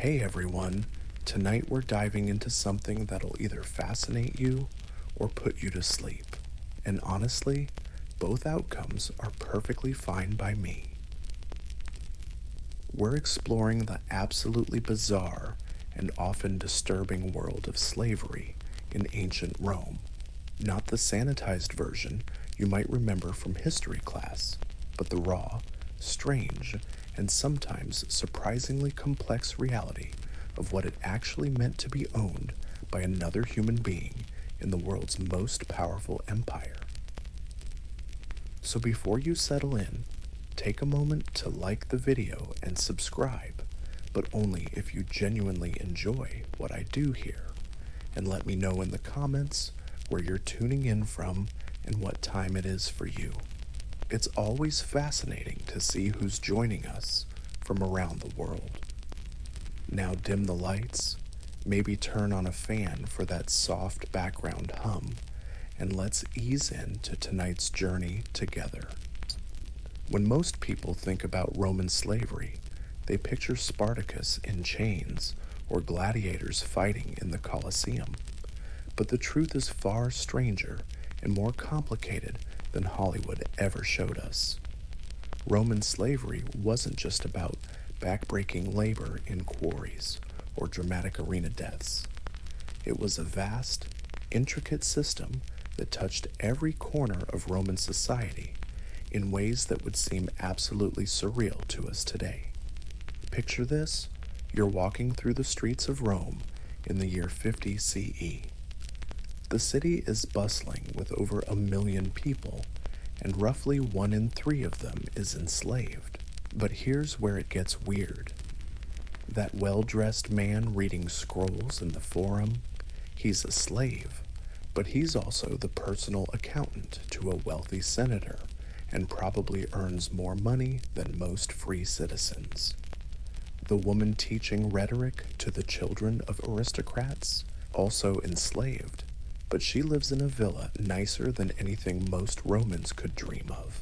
Hey everyone, tonight we're diving into something that'll either fascinate you or put you to sleep. And honestly, both outcomes are perfectly fine by me. We're exploring the absolutely bizarre and often disturbing world of slavery in ancient Rome. Not the sanitized version you might remember from history class, but the raw, strange, and sometimes surprisingly complex reality of what it actually meant to be owned by another human being in the world's most powerful empire. So before you settle in, take a moment to like the video and subscribe, but only if you genuinely enjoy what I do here. And let me know in the comments where you're tuning in from and what time it is for you. It's always fascinating to see who's joining us from around the world. Now dim the lights, maybe turn on a fan for that soft background hum, and let's ease into tonight's journey together. When most people think about Roman slavery, they picture Spartacus in chains or gladiators fighting in the Colosseum. But the truth is far stranger and more complicated than Hollywood ever showed us. Roman slavery wasn't just about backbreaking labor in quarries or dramatic arena deaths. It was a vast, intricate system that touched every corner of Roman society in ways that would seem absolutely surreal to us today. Picture this: you're walking through the streets of Rome in the year 50 CE. The city is bustling with over 1 million people, and roughly 1 in 3 of them is enslaved. But here's where it gets weird. That well-dressed man reading scrolls in the forum, he's a slave, but he's also the personal accountant to a wealthy senator and probably earns more money than most free citizens. The woman teaching rhetoric to the children of aristocrats, also enslaved, but she lives in a villa nicer than anything most Romans could dream of.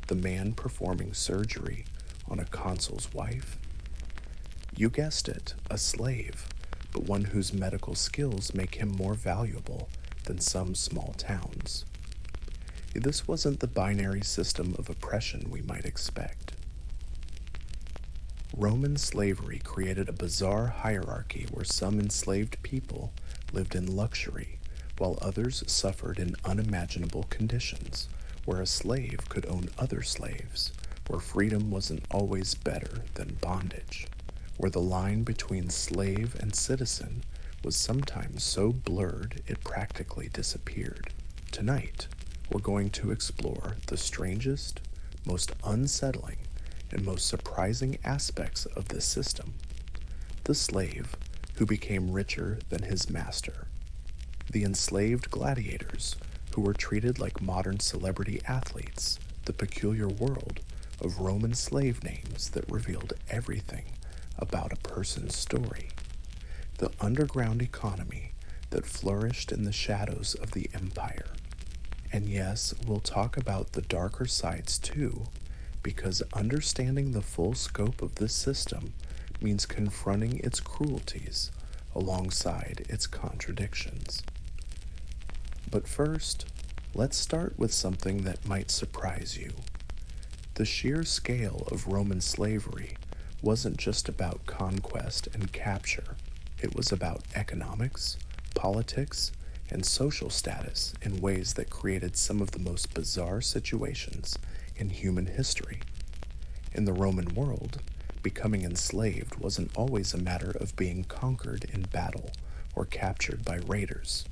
The man performing surgery on a consul's wife? You guessed it, a slave, but one whose medical skills make him more valuable than some small towns. This wasn't the binary system of oppression we might expect. Roman slavery created a bizarre hierarchy where some enslaved people lived in luxury, while others suffered in unimaginable conditions, where a slave could own other slaves, where freedom wasn't always better than bondage, where the line between slave and citizen was sometimes so blurred it practically disappeared. Tonight, we're going to explore the strangest, most unsettling, and most surprising aspects of this system. The slave who became richer than his master. The enslaved gladiators who were treated like modern celebrity athletes. The peculiar world of Roman slave names that revealed everything about a person's story. The underground economy that flourished in the shadows of the empire. And yes, we'll talk about the darker sides too, because understanding the full scope of this system means confronting its cruelties alongside its contradictions. But first, let's start with something that might surprise you. The sheer scale of Roman slavery wasn't just about conquest and capture. It was about economics, politics, and social status in ways that created some of the most bizarre situations in human history. In the Roman world, becoming enslaved wasn't always a matter of being conquered in battle or captured by raiders.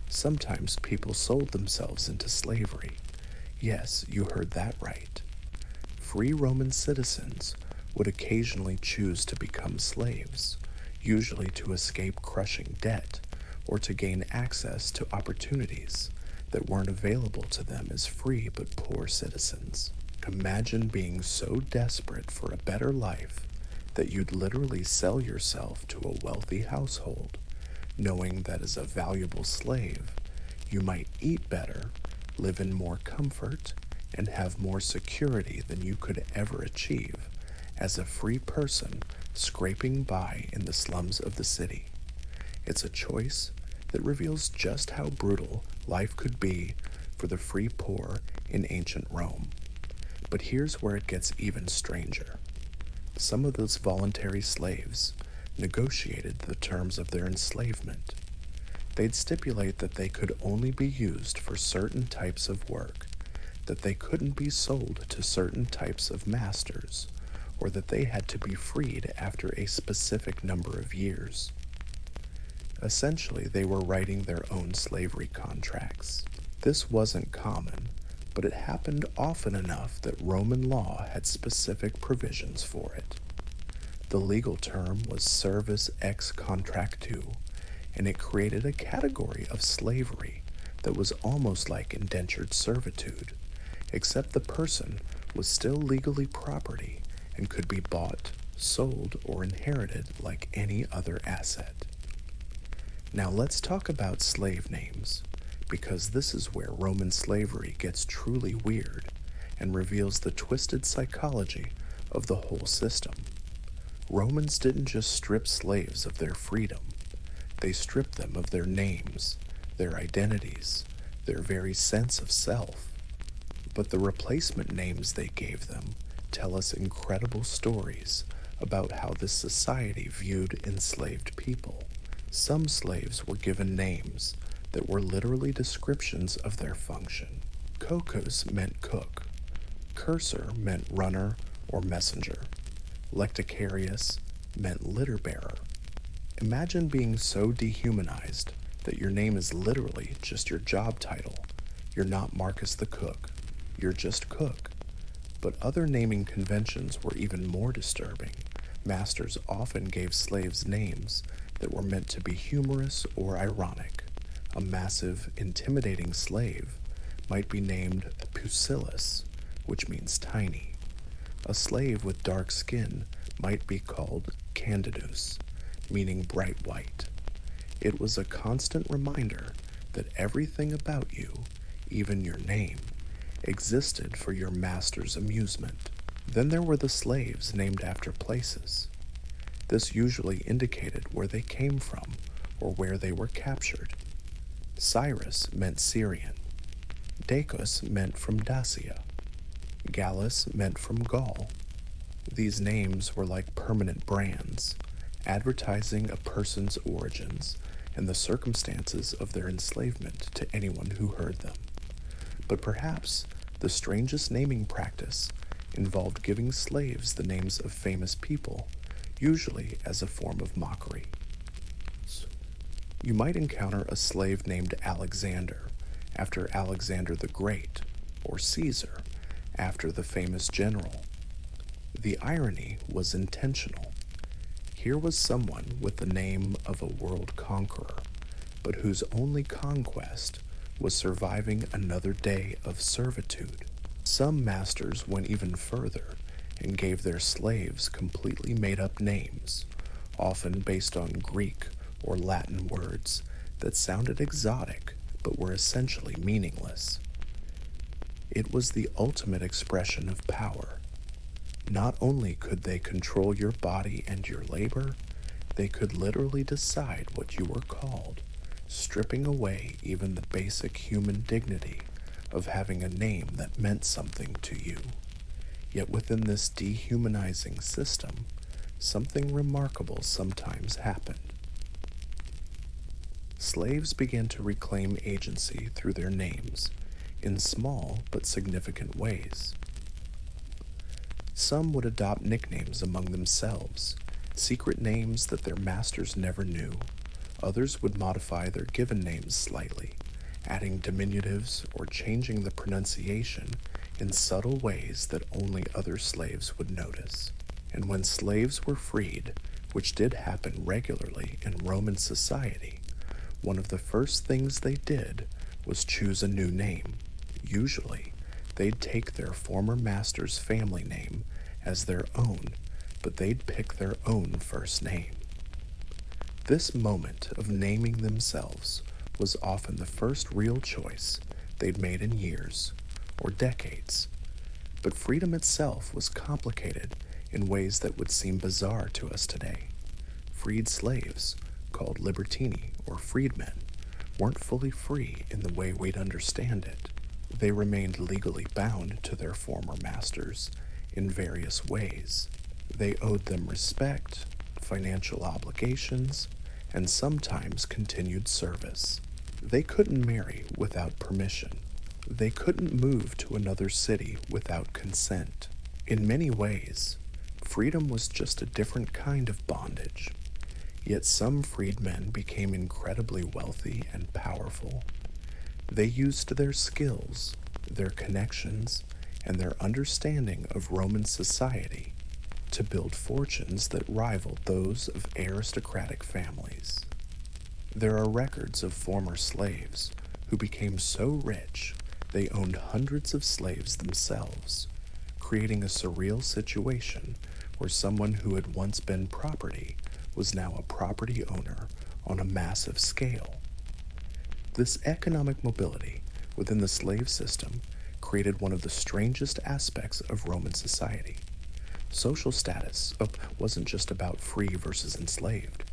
Sometimes people sold themselves into slavery. Yes, you heard that right. Free Roman citizens would occasionally choose to become slaves, usually to escape crushing debt or to gain access to opportunities that weren't available to them as free but poor citizens. Imagine being so desperate for a better life that you'd literally sell yourself to a wealthy household, knowing that as a valuable slave, you might eat better, live in more comfort, and have more security than you could ever achieve as a free person scraping by in the slums of the city. It's a choice that reveals just how brutal life could be for the free poor in ancient Rome. But here's where it gets even stranger. Some of those voluntary slaves negotiated the terms of their enslavement. They'd stipulate that they could only be used for certain types of work, that they couldn't be sold to certain types of masters, or that they had to be freed after a specific number of years. Essentially, they were writing their own slavery contracts. This wasn't common, but it happened often enough that Roman law had specific provisions for it. The legal term was servus ex contractu, and it created a category of slavery that was almost like indentured servitude, except the person was still legally property and could be bought, sold, or inherited like any other asset. Now let's talk about slave names, because this is where Roman slavery gets truly weird and reveals the twisted psychology of the whole system. Romans didn't just strip slaves of their freedom, they stripped them of their names, their identities, their very sense of self. But the replacement names they gave them tell us incredible stories about how this society viewed enslaved people. Some slaves were given names that were literally descriptions of their function. Kokos meant cook. Cursor meant runner or messenger. Lecticarius meant litter bearer. Imagine being so dehumanized that your name is literally just your job title. You're not Marcus the cook. You're just cook. But other naming conventions were even more disturbing. Masters often gave slaves names that were meant to be humorous or ironic. A massive, intimidating slave might be named Pusillus, which means tiny. A slave with dark skin might be called Candidus, meaning bright white. It was a constant reminder that everything about you, even your name, existed for your master's amusement. Then there were the slaves named after places. This usually indicated where they came from or where they were captured. Cyrus meant Syrian. Dacus meant from Dacia. Gallus meant from Gaul. These names were like permanent brands, advertising a person's origins and the circumstances of their enslavement to anyone who heard them. But perhaps the strangest naming practice involved giving slaves the names of famous people, usually as a form of mockery. You might encounter a slave named Alexander, after Alexander the Great, or Caesar, after the famous general. The irony was intentional. Here was someone with the name of a world conqueror, but whose only conquest was surviving another day of servitude. Some masters went even further and gave their slaves completely made-up names, often based on Greek or Latin words that sounded exotic but were essentially meaningless. It was the ultimate expression of power. Not only could they control your body and your labor, they could literally decide what you were called, stripping away even the basic human dignity of having a name that meant something to you. Yet within this dehumanizing system, something remarkable sometimes happened. Slaves began to reclaim agency through their names, in small but significant ways. Some would adopt nicknames among themselves, secret names that their masters never knew. Others would modify their given names slightly, adding diminutives or changing the pronunciation in subtle ways that only other slaves would notice. And when slaves were freed, which did happen regularly in Roman society, one of the first things they did was choose a new name. Usually, they'd take their former master's family name as their own, but they'd pick their own first name. This moment of naming themselves was often the first real choice they'd made in years or decades. But freedom itself was complicated in ways that would seem bizarre to us today. Freed slaves, called libertini or freedmen, weren't fully free in the way we'd understand it. They remained legally bound to their former masters in various ways. They owed them respect, financial obligations, and sometimes continued service. They couldn't marry without permission. They couldn't move to another city without consent. In many ways, freedom was just a different kind of bondage. Yet some freedmen became incredibly wealthy and powerful. They used their skills, their connections, and their understanding of Roman society to build fortunes that rivaled those of aristocratic families. There are records of former slaves who became so rich they owned hundreds of slaves themselves, creating a surreal situation where someone who had once been property was now a property owner on a massive scale. This economic mobility within the slave system created one of the strangest aspects of Roman society. Social status wasn't just about free versus enslaved.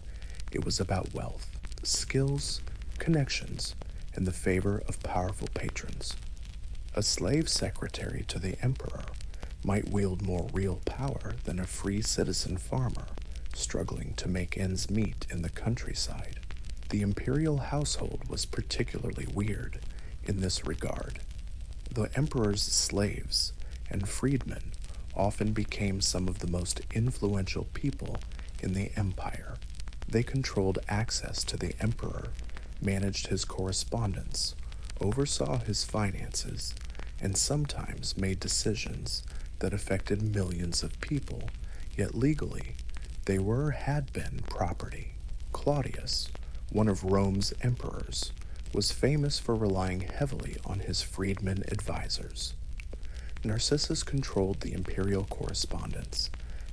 It was about wealth, skills, connections, and the favor of powerful patrons. A slave secretary to the emperor might wield more real power than a free citizen farmer struggling to make ends meet in the countryside. The imperial household was particularly weird in this regard. The emperor's slaves and freedmen often became some of the most influential people in the empire. They controlled access to the emperor, managed his correspondence, oversaw his finances, and sometimes made decisions that affected millions of people, yet legally, they were or had been property. Claudius, one of Rome's emperors, was famous for relying heavily on his freedmen advisors. Narcissus controlled the imperial correspondence,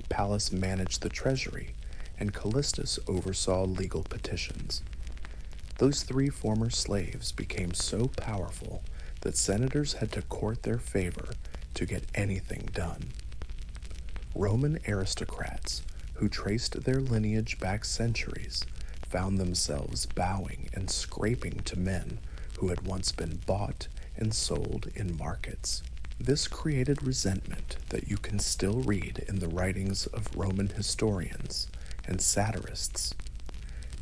Pallas managed the treasury, and Callistus oversaw legal petitions. Those three former slaves became so powerful that senators had to court their favor to get anything done. Roman aristocrats, who traced their lineage back centuries, found themselves bowing and scraping to men who had once been bought and sold in markets. This created resentment that you can still read in the writings of Roman historians and satirists.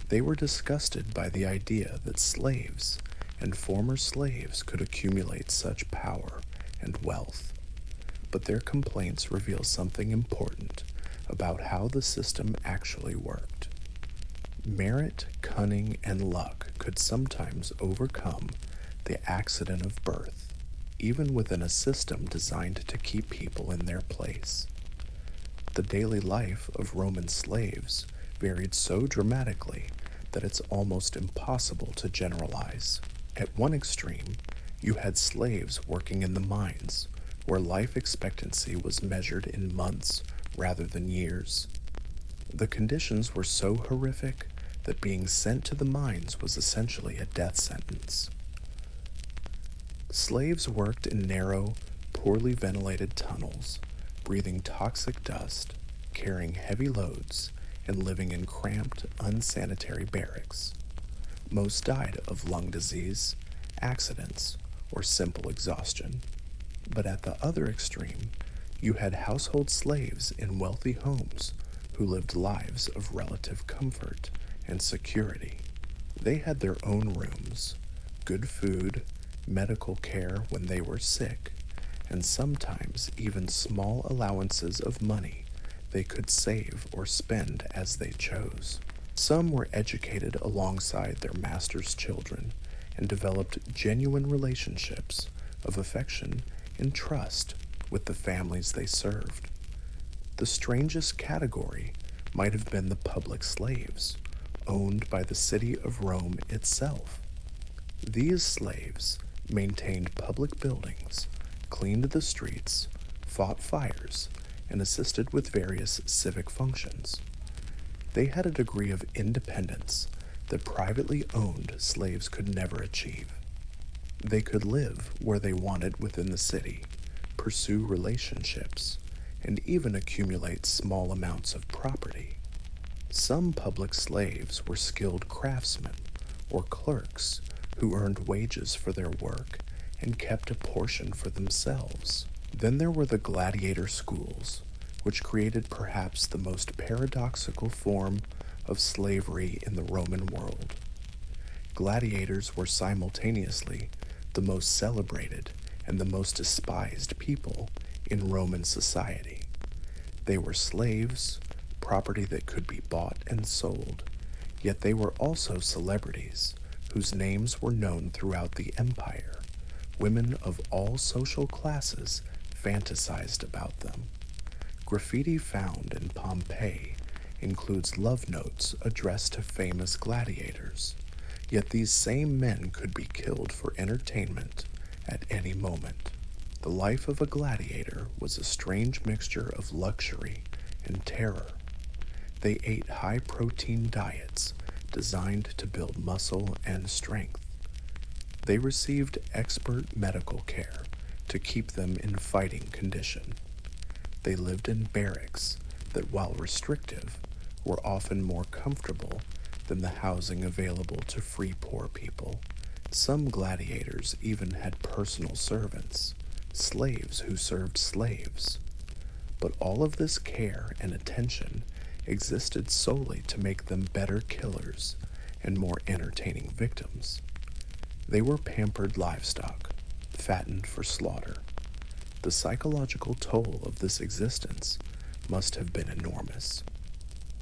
They were disgusted by the idea that slaves and former slaves could accumulate such power and wealth. But their complaints reveal something important about how the system actually worked. Merit, cunning, and luck could sometimes overcome the accident of birth, even within a system designed to keep people in their place. The daily life of Roman slaves varied so dramatically that it's almost impossible to generalize. At one extreme, you had slaves working in the mines, where life expectancy was measured in months rather than years. The conditions were so horrific that being sent to the mines was essentially a death sentence. Slaves worked in narrow, poorly ventilated tunnels, breathing toxic dust, carrying heavy loads, and living in cramped, unsanitary barracks. Most died of lung disease, accidents, or simple exhaustion. But at the other extreme, you had household slaves in wealthy homes who lived lives of relative comfort and security. They had their own rooms, good food, medical care when they were sick, and sometimes even small allowances of money they could save or spend as they chose. Some were educated alongside their master's children and developed genuine relationships of affection and trust with the families they served. The strangest category might have been the public slaves, owned by the city of Rome itself. These slaves maintained public buildings, cleaned the streets, fought fires, and assisted with various civic functions. They had a degree of independence that privately owned slaves could never achieve. They could live where they wanted within the city, pursue relationships, and even accumulate small amounts of property. Some public slaves were skilled craftsmen or clerks who earned wages for their work and kept a portion for themselves. Then there were the gladiator schools, which created perhaps the most paradoxical form of slavery in the Roman world. Gladiators were simultaneously the most celebrated and the most despised people in Roman society. They were slaves, property that could be bought and sold, yet they were also celebrities whose names were known throughout the empire. Women of all social classes fantasized about them. Graffiti found in Pompeii includes love notes addressed to famous gladiators, yet these same men could be killed for entertainment at any moment. The life of a gladiator was a strange mixture of luxury and terror. They ate high-protein diets designed to build muscle and strength. They received expert medical care to keep them in fighting condition. They lived in barracks that, while restrictive, were often more comfortable than the housing available to free poor people. Some gladiators even had personal servants, slaves who served slaves. But all of this care and attention existed solely to make them better killers and more entertaining victims. They were pampered livestock, fattened for slaughter. The psychological toll of this existence must have been enormous.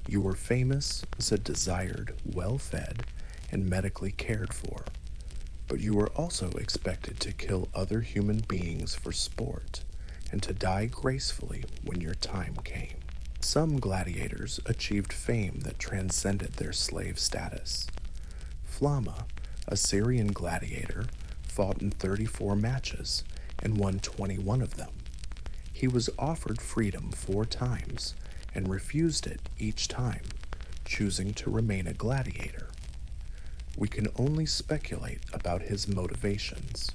You were famous as a desired, well-fed, and medically cared for, but you were also expected to kill other human beings for sport and to die gracefully when your time came. Some gladiators achieved fame that transcended their slave status. Flamma, a Syrian gladiator, fought in 34 matches and won 21 of them. He was offered freedom 4 times and refused it each time, choosing to remain a gladiator. We can only speculate about his motivations.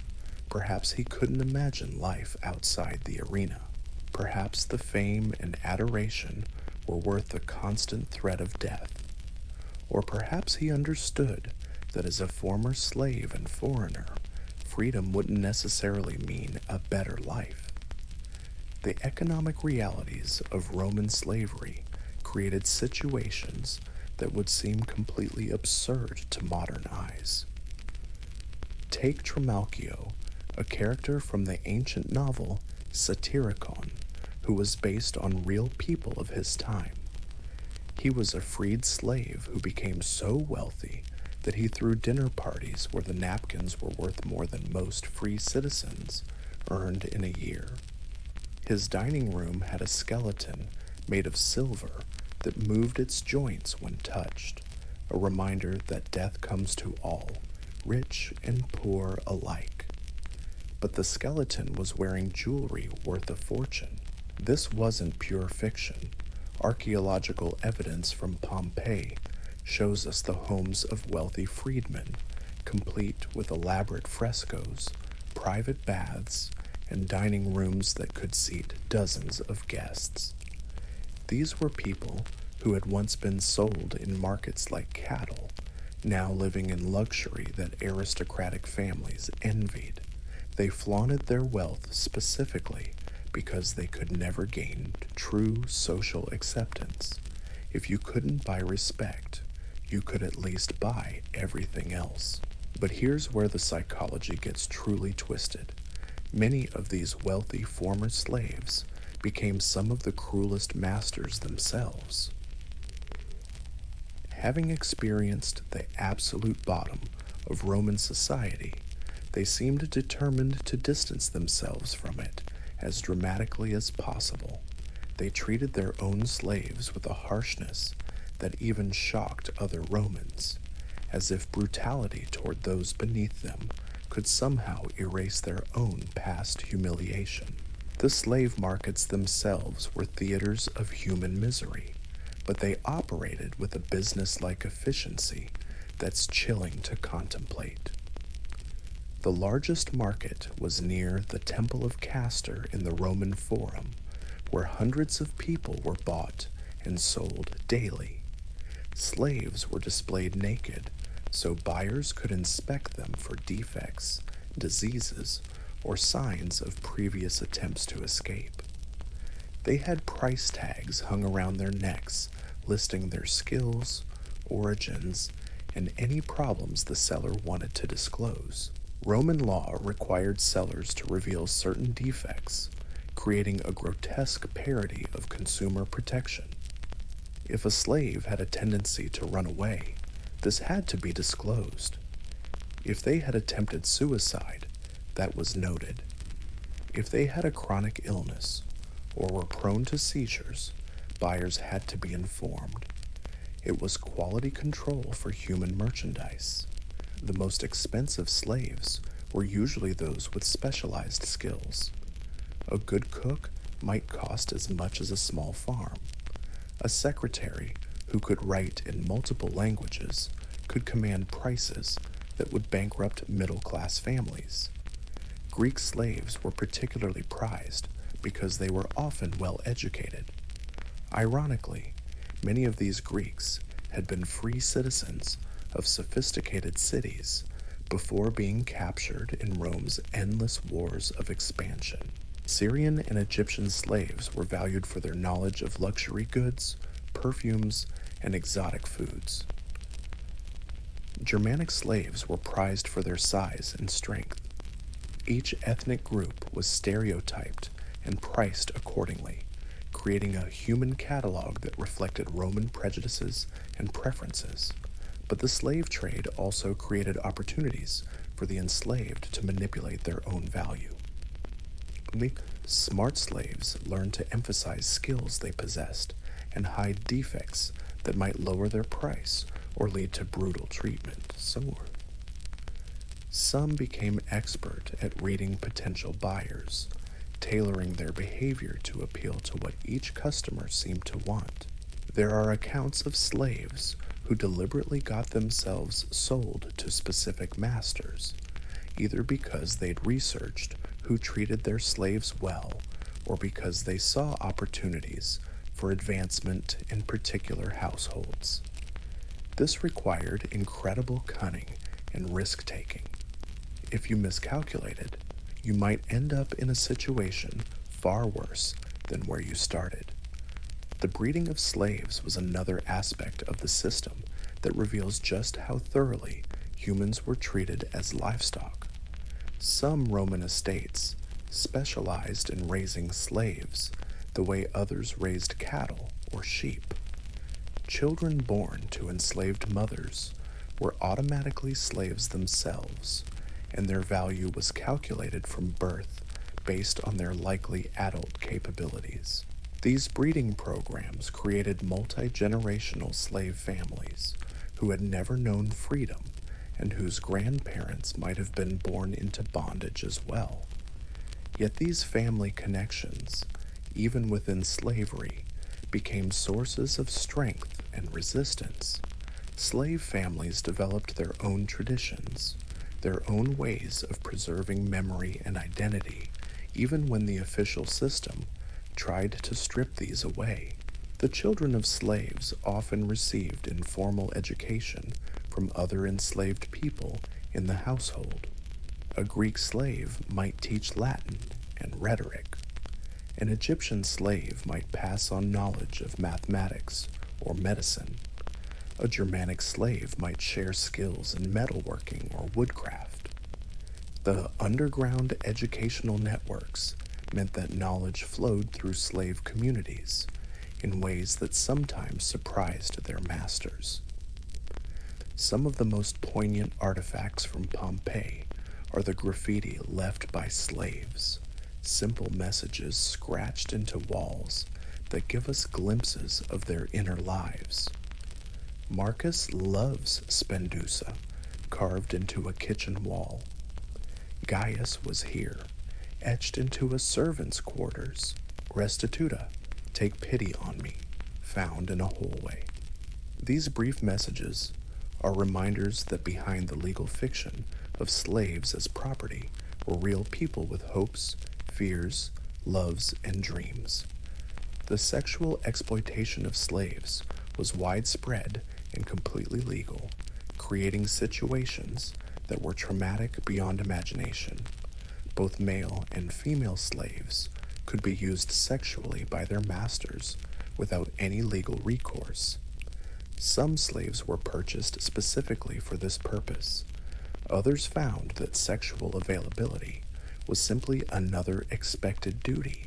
Perhaps he couldn't imagine life outside the arena. Perhaps the fame and adoration were worth the constant threat of death. Or perhaps he understood that as a former slave and foreigner, freedom wouldn't necessarily mean a better life. The economic realities of Roman slavery created situations that would seem completely absurd to modern eyes. Take Trimalchio, a character from the ancient novel Satyricon, who was based on real people of his time. He was a freed slave who became so wealthy that he threw dinner parties where the napkins were worth more than most free citizens earned in a year. His dining room had a skeleton made of silver that moved its joints when touched, a reminder that death comes to all, rich and poor alike. But the skeleton was wearing jewelry worth a fortune. This wasn't pure fiction. Archaeological evidence from Pompeii shows us the homes of wealthy freedmen, complete with elaborate frescoes, private baths, and dining rooms that could seat dozens of guests. These were people who had once been sold in markets like cattle, now living in luxury that aristocratic families envied. They flaunted their wealth specifically because they could never gain true social acceptance. If you couldn't buy respect, you could at least buy everything else. But here's where the psychology gets truly twisted. Many of these wealthy former slaves became some of the cruelest masters themselves. Having experienced the absolute bottom of Roman society, they seemed determined to distance themselves from it as dramatically as possible. They treated their own slaves with a harshness that even shocked other Romans, as if brutality toward those beneath them could somehow erase their own past humiliation. The slave markets themselves were theaters of human misery, but they operated with a business-like efficiency that's chilling to contemplate. The largest market was near the Temple of Castor in the Roman Forum, where hundreds of people were bought and sold daily. Slaves were displayed naked so buyers could inspect them for defects, diseases, or signs of previous attempts to escape. They had price tags hung around their necks listing their skills, origins, and any problems the seller wanted to disclose. Roman law required sellers to reveal certain defects, creating a grotesque parody of consumer protection. If a slave had a tendency to run away, this had to be disclosed. If they had attempted suicide, that was noted. If they had a chronic illness or were prone to seizures, buyers had to be informed. It was quality control for human merchandise. The most expensive slaves were usually those with specialized skills. A good cook might cost as much as a small farm. A secretary who could write in multiple languages could command prices that would bankrupt middle-class families. Greek slaves were particularly prized because they were often well educated. Ironically, many of these Greeks had been free citizens of sophisticated cities before being captured in Rome's endless wars of expansion. Syrian and Egyptian slaves were valued for their knowledge of luxury goods, perfumes, and exotic foods. Germanic slaves were prized for their size and strength. Each ethnic group was stereotyped and priced accordingly, creating a human catalog that reflected Roman prejudices and preferences. But the slave trade also created opportunities for the enslaved to manipulate their own value. Only smart slaves learned to emphasize skills they possessed and hide defects that might lower their price or lead to brutal treatment. Some became expert at reading potential buyers, tailoring their behavior to appeal to what each customer seemed to want. There are accounts of slaves who deliberately got themselves sold to specific masters, either because they'd researched who treated their slaves well or because they saw opportunities for advancement in particular households. This required incredible cunning and risk-taking. If you miscalculated, you might end up in a situation far worse than where you started. The breeding of slaves was another aspect of the system that reveals just how thoroughly humans were treated as livestock. Some Roman estates specialized in raising slaves the way others raised cattle or sheep. Children born to enslaved mothers were automatically slaves themselves, and their value was calculated from birth based on their likely adult capabilities. These breeding programs created multi-generational slave families who had never known freedom and whose grandparents might have been born into bondage as well. Yet these family connections, even within slavery, became sources of strength and resistance. Slave families developed their own traditions, their own ways of preserving memory and identity, even when the official system tried to strip these away. The children of slaves often received informal education from other enslaved people in the household. A Greek slave might teach Latin and rhetoric. An Egyptian slave might pass on knowledge of mathematics or medicine. A Germanic slave might share skills in metalworking or woodcraft. The underground educational networks meant that knowledge flowed through slave communities in ways that sometimes surprised their masters. Some of the most poignant artifacts from Pompeii are the graffiti left by slaves, simple messages scratched into walls that give us glimpses of their inner lives. Marcus loves Spendusa, carved into a kitchen wall. Gaius was here, etched into a servant's quarters. Restituta, take pity on me, found in a hallway. These brief messages are reminders that behind the legal fiction of slaves as property were real people with hopes, fears, loves, and dreams. The sexual exploitation of slaves was widespread and completely legal, creating situations that were traumatic beyond imagination. Both male and female slaves could be used sexually by their masters without any legal recourse. Some slaves were purchased specifically for this purpose. Others found that sexual availability was simply another expected duty,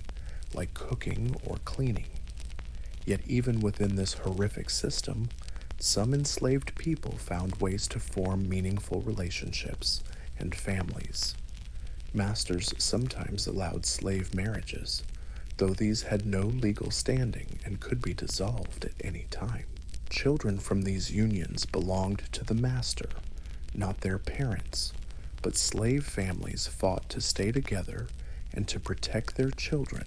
like cooking or cleaning. Yet even within this horrific system, some enslaved people found ways to form meaningful relationships and families. Masters sometimes allowed slave marriages, though these had no legal standing and could be dissolved at any time. Children from these unions belonged to the master, not their parents, but slave families fought to stay together and to protect their children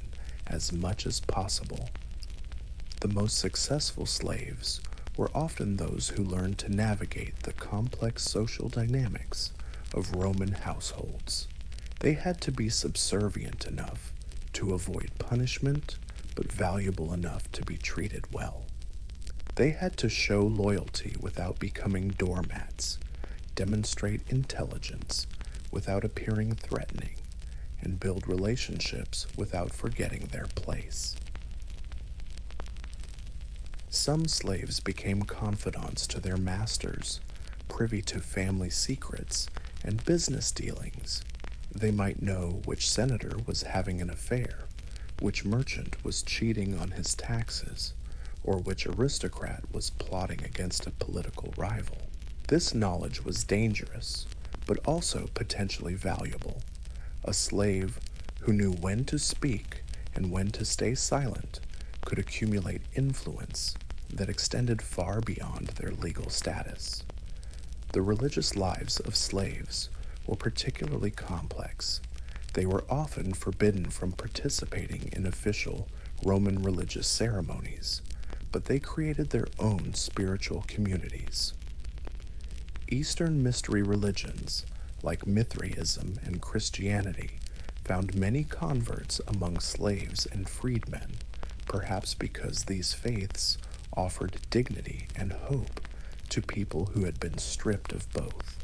as much as possible. The most successful slaves were often those who learned to navigate the complex social dynamics of Roman households. They had to be subservient enough to avoid punishment, but valuable enough to be treated well. They had to show loyalty without becoming doormats, demonstrate intelligence without appearing threatening, and build relationships without forgetting their place. Some slaves became confidants to their masters, privy to family secrets and business dealings. They might know which senator was having an affair, which merchant was cheating on his taxes, or which aristocrat was plotting against a political rival. This knowledge was dangerous, but also potentially valuable. A slave who knew when to speak and when to stay silent could accumulate influence that extended far beyond their legal status. The religious lives of slaves were particularly complex. They were often forbidden from participating in official Roman religious ceremonies, but they created their own spiritual communities. Eastern mystery religions, like Mithraism and Christianity, found many converts among slaves and freedmen, perhaps because these faiths offered dignity and hope to people who had been stripped of both.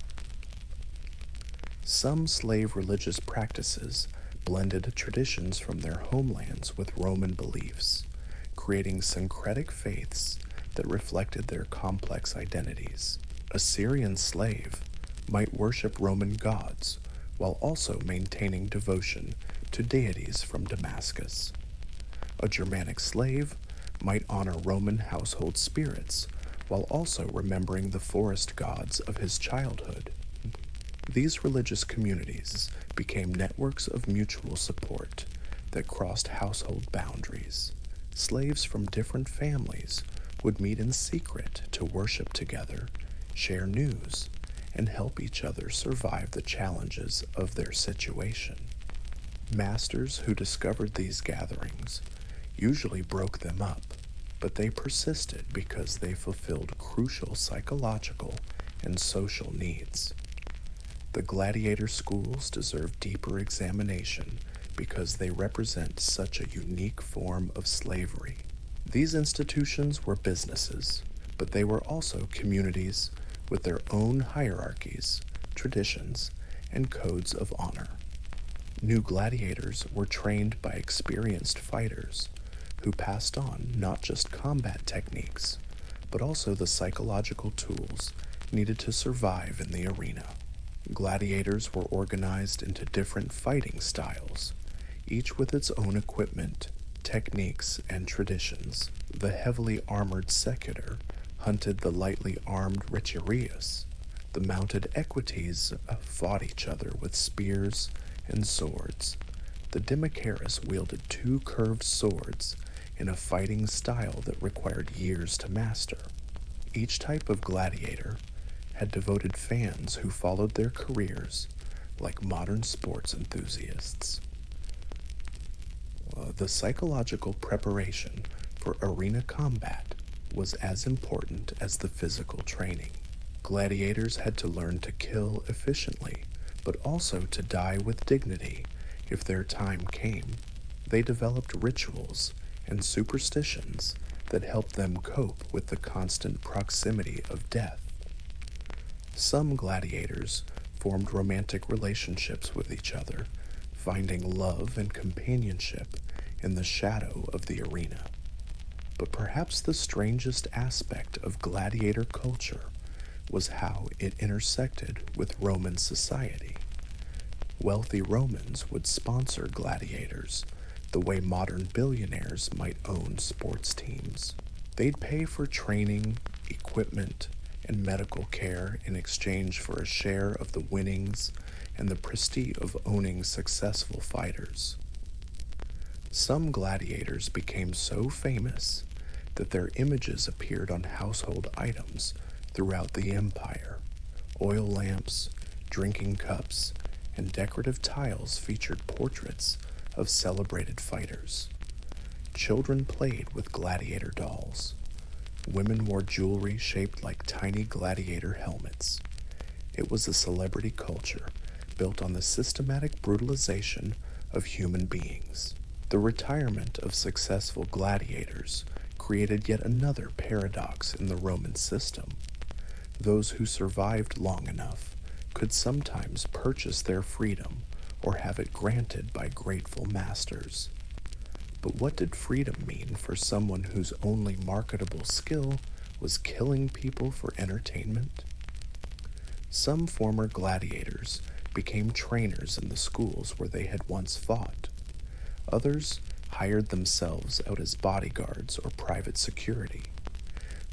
Some slave religious practices blended traditions from their homelands with Roman beliefs, creating syncretic faiths that reflected their complex identities. A Syrian slave might worship Roman gods while also maintaining devotion to deities from Damascus. A Germanic slave might honor Roman household spirits while also remembering the forest gods of his childhood. These religious communities became networks of mutual support that crossed household boundaries. Slaves from different families would meet in secret to worship together, share news, and help each other survive the challenges of their situation. Masters who discovered these gatherings usually broke them up, but they persisted because they fulfilled crucial psychological and social needs. The gladiator schools deserve deeper examination because they represent such a unique form of slavery. These institutions were businesses, but they were also communities with their own hierarchies, traditions, and codes of honor. New gladiators were trained by experienced fighters who passed on not just combat techniques, but also the psychological tools needed to survive in the arena. Gladiators were organized into different fighting styles, each with its own equipment, techniques, and traditions. The heavily armored secutor hunted the lightly armed Retiarius. The mounted equites fought each other with spears and swords. The Democharis wielded two curved swords in a fighting style that required years to master. Each type of gladiator had devoted fans who followed their careers like modern sports enthusiasts. The psychological preparation for arena combat was as important as the physical training. Gladiators had to learn to kill efficiently, but also to die with dignity if their time came. They developed rituals and superstitions that helped them cope with the constant proximity of death. Some gladiators formed romantic relationships with each other, finding love and companionship in the shadow of the arena. But perhaps the strangest aspect of gladiator culture was how it intersected with Roman society. Wealthy Romans would sponsor gladiators the way modern billionaires might own sports teams. They'd pay for training, equipment, and medical care in exchange for a share of the winnings and the prestige of owning successful fighters. Some gladiators became so famous that their images appeared on household items throughout the empire. Oil lamps, drinking cups, and decorative tiles featured portraits of celebrated fighters. Children played with gladiator dolls. Women wore jewelry shaped like tiny gladiator helmets. It was a celebrity culture built on the systematic brutalization of human beings. The retirement of successful gladiators created yet another paradox in the Roman system. Those who survived long enough could sometimes purchase their freedom or have it granted by grateful masters. But what did freedom mean for someone whose only marketable skill was killing people for entertainment? Some former gladiators became trainers in the schools where they had once fought. Others hired themselves out as bodyguards or private security.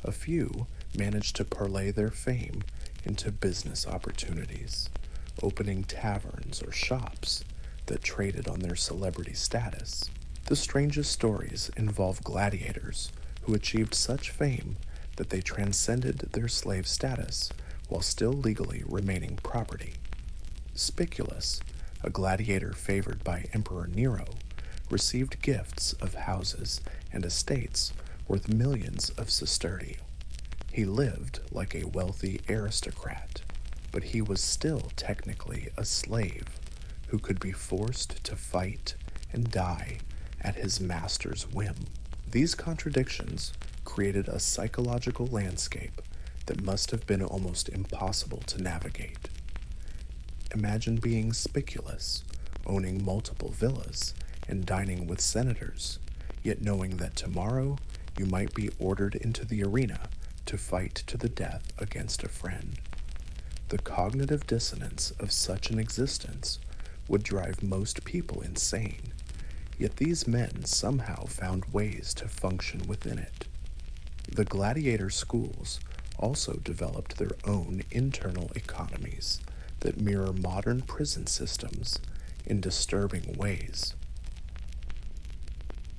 A few managed to parlay their fame into business opportunities, opening taverns or shops that traded on their celebrity status. The strangest stories involve gladiators who achieved such fame that they transcended their slave status while still legally remaining property. Spiculus, a gladiator favored by Emperor Nero, received gifts of houses and estates worth millions of sestertii. He lived like a wealthy aristocrat, but he was still technically a slave who could be forced to fight and die at his master's whim. These contradictions created a psychological landscape that must have been almost impossible to navigate. Imagine being Spiculus, owning multiple villas and dining with senators, yet knowing that tomorrow you might be ordered into the arena to fight to the death against a friend. The cognitive dissonance of such an existence would drive most people insane, yet these men somehow found ways to function within it. The gladiator schools also developed their own internal economies that mirror modern prison systems in disturbing ways.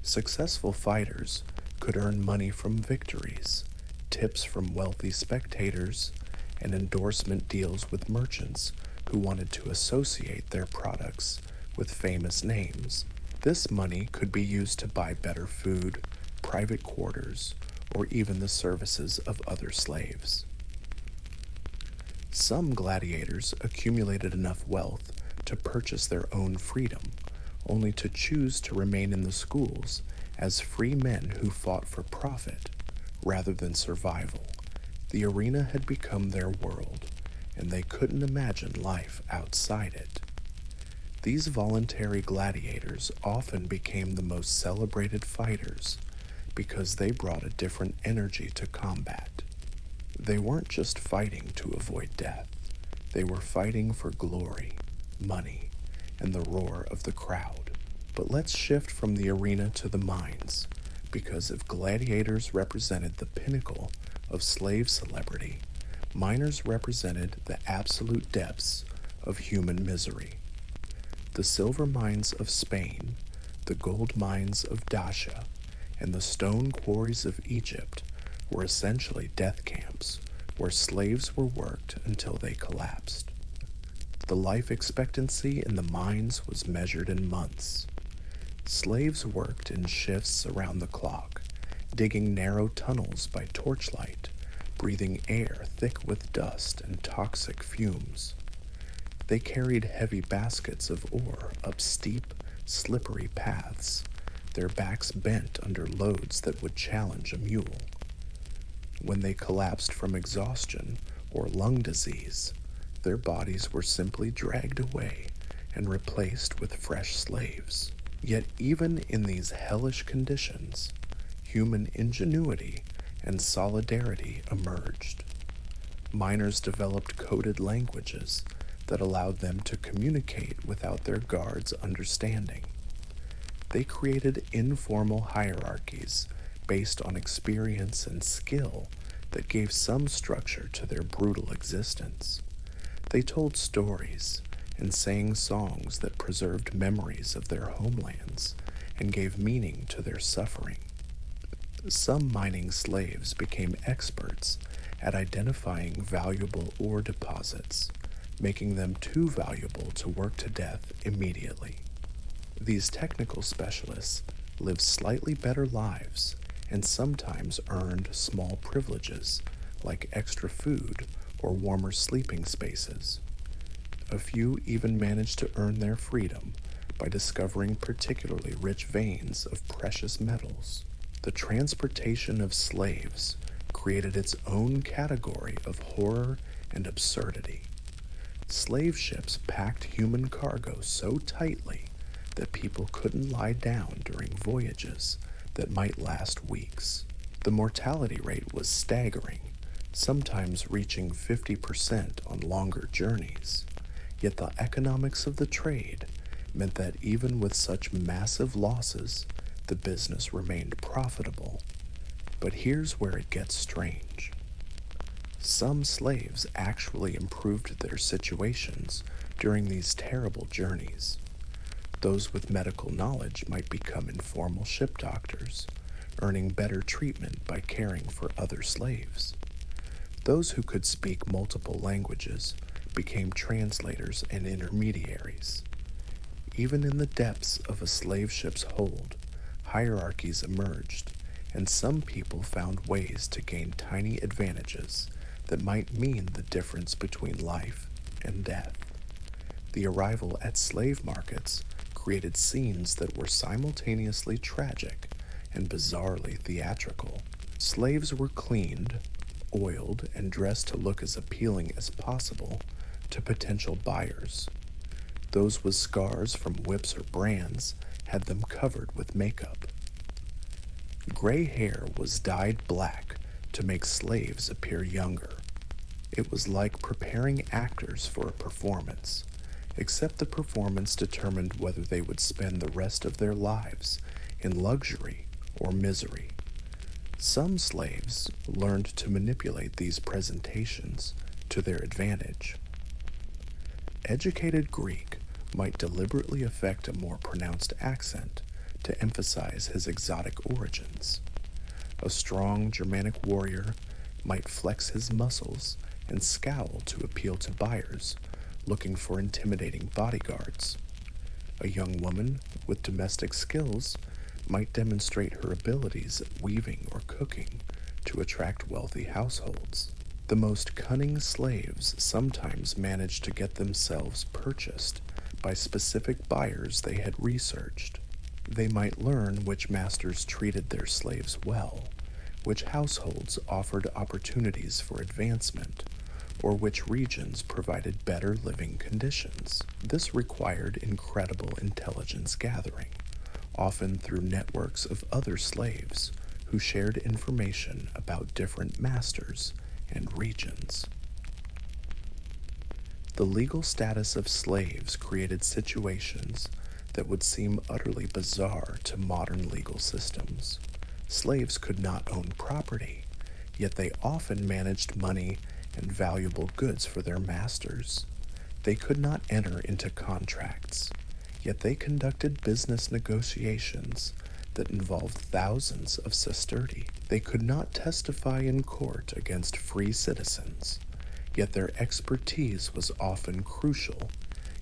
Successful fighters could earn money from victories, tips from wealthy spectators, and endorsement deals with merchants who wanted to associate their products with famous names. This money could be used to buy better food, private quarters, or even the services of other slaves. Some gladiators accumulated enough wealth to purchase their own freedom, only to choose to remain in the schools as free men who fought for profit rather than survival. The arena had become their world, and they couldn't imagine life outside it. These voluntary gladiators often became the most celebrated fighters because they brought a different energy to combat. They weren't just fighting to avoid death. They were fighting for glory, money, and the roar of the crowd. But let's shift from the arena to the mines, because if gladiators represented the pinnacle of slave celebrity, miners represented the absolute depths of human misery. The silver mines of Spain, the gold mines of Dacia, and the stone quarries of Egypt were essentially death camps where slaves were worked until they collapsed. The life expectancy in the mines was measured in months. Slaves worked in shifts around the clock, digging narrow tunnels by torchlight, breathing air thick with dust and toxic fumes. They carried heavy baskets of ore up steep, slippery paths, their backs bent under loads that would challenge a mule. When they collapsed from exhaustion or lung disease, their bodies were simply dragged away and replaced with fresh slaves. Yet even in these hellish conditions, human ingenuity and solidarity emerged. Miners developed coded languages that allowed them to communicate without their guards understanding. They created informal hierarchies based on experience and skill that gave some structure to their brutal existence. They told stories and sang songs that preserved memories of their homelands and gave meaning to their suffering. Some mining slaves became experts at identifying valuable ore deposits, making them too valuable to work to death immediately. These technical specialists lived slightly better lives and sometimes earned small privileges like extra food or warmer sleeping spaces. A few even managed to earn their freedom by discovering particularly rich veins of precious metals. The transportation of slaves created its own category of horror and absurdity. Slave ships packed human cargo so tightly that people couldn't lie down during voyages that might last weeks. The mortality rate was staggering, sometimes reaching 50% on longer journeys. Yet the economics of the trade meant that even with such massive losses, the business remained profitable. But here's where it gets strange. Some slaves actually improved their situations during these terrible journeys. Those with medical knowledge might become informal ship doctors, earning better treatment by caring for other slaves. Those who could speak multiple languages became translators and intermediaries. Even in the depths of a slave ship's hold, hierarchies emerged, and some people found ways to gain tiny advantages that might mean the difference between life and death. The arrival at slave markets created scenes that were simultaneously tragic and bizarrely theatrical. Slaves were cleaned, oiled, and dressed to look as appealing as possible to potential buyers. Those with scars from whips or brands had them covered with makeup. Gray hair was dyed black to make slaves appear younger. It was like preparing actors for a performance, except the performance determined whether they would spend the rest of their lives in luxury or misery. Some slaves learned to manipulate these presentations to their advantage. Educated Greek might deliberately affect a more pronounced accent to emphasize his exotic origins. A strong Germanic warrior might flex his muscles and scowl to appeal to buyers looking for intimidating bodyguards. A young woman with domestic skills might demonstrate her abilities at weaving or cooking to attract wealthy households. The most cunning slaves sometimes managed to get themselves purchased by specific buyers they had researched. They might learn which masters treated their slaves well, which households offered opportunities for advancement, or which regions provided better living conditions. This required incredible intelligence gathering, often through networks of other slaves who shared information about different masters and regions. The legal status of slaves created situations that would seem utterly bizarre to modern legal systems. Slaves could not own property, yet they often managed money and valuable goods for their masters. They could not enter into contracts, yet they conducted business negotiations that involved thousands of sestertii. They could not testify in court against free citizens, yet their expertise was often crucial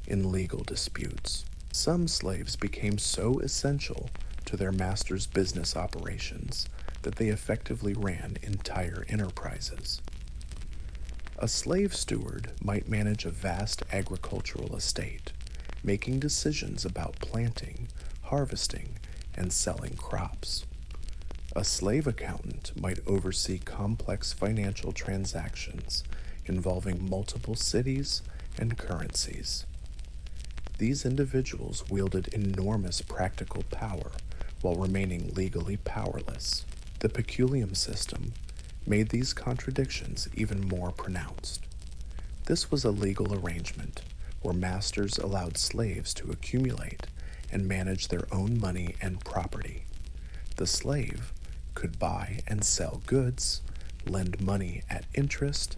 in legal disputes. Some slaves became so essential to their master's business operations that they effectively ran entire enterprises. A slave steward might manage a vast agricultural estate, making decisions about planting, harvesting, and selling crops. A slave accountant might oversee complex financial transactions involving multiple cities and currencies. These individuals wielded enormous practical power while remaining legally powerless. The peculium system made these contradictions even more pronounced. This was a legal arrangement where masters allowed slaves to accumulate and manage their own money and property. The slave could buy and sell goods, lend money at interest,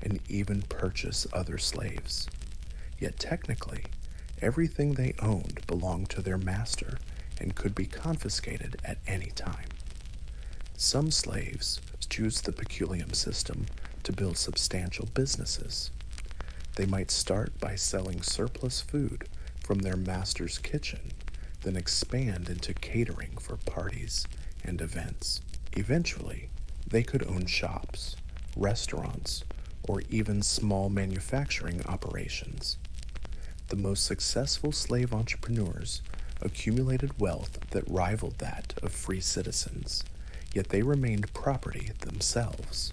and even purchase other slaves. Yet technically, everything they owned belonged to their master and could be confiscated at any time. Some slaves choose the peculium system to build substantial businesses. They might start by selling surplus food from their master's kitchen, then expand into catering for parties and events. Eventually, they could own shops, restaurants, or even small manufacturing operations. The most successful slave entrepreneurs accumulated wealth that rivaled that of free citizens, yet they remained property themselves.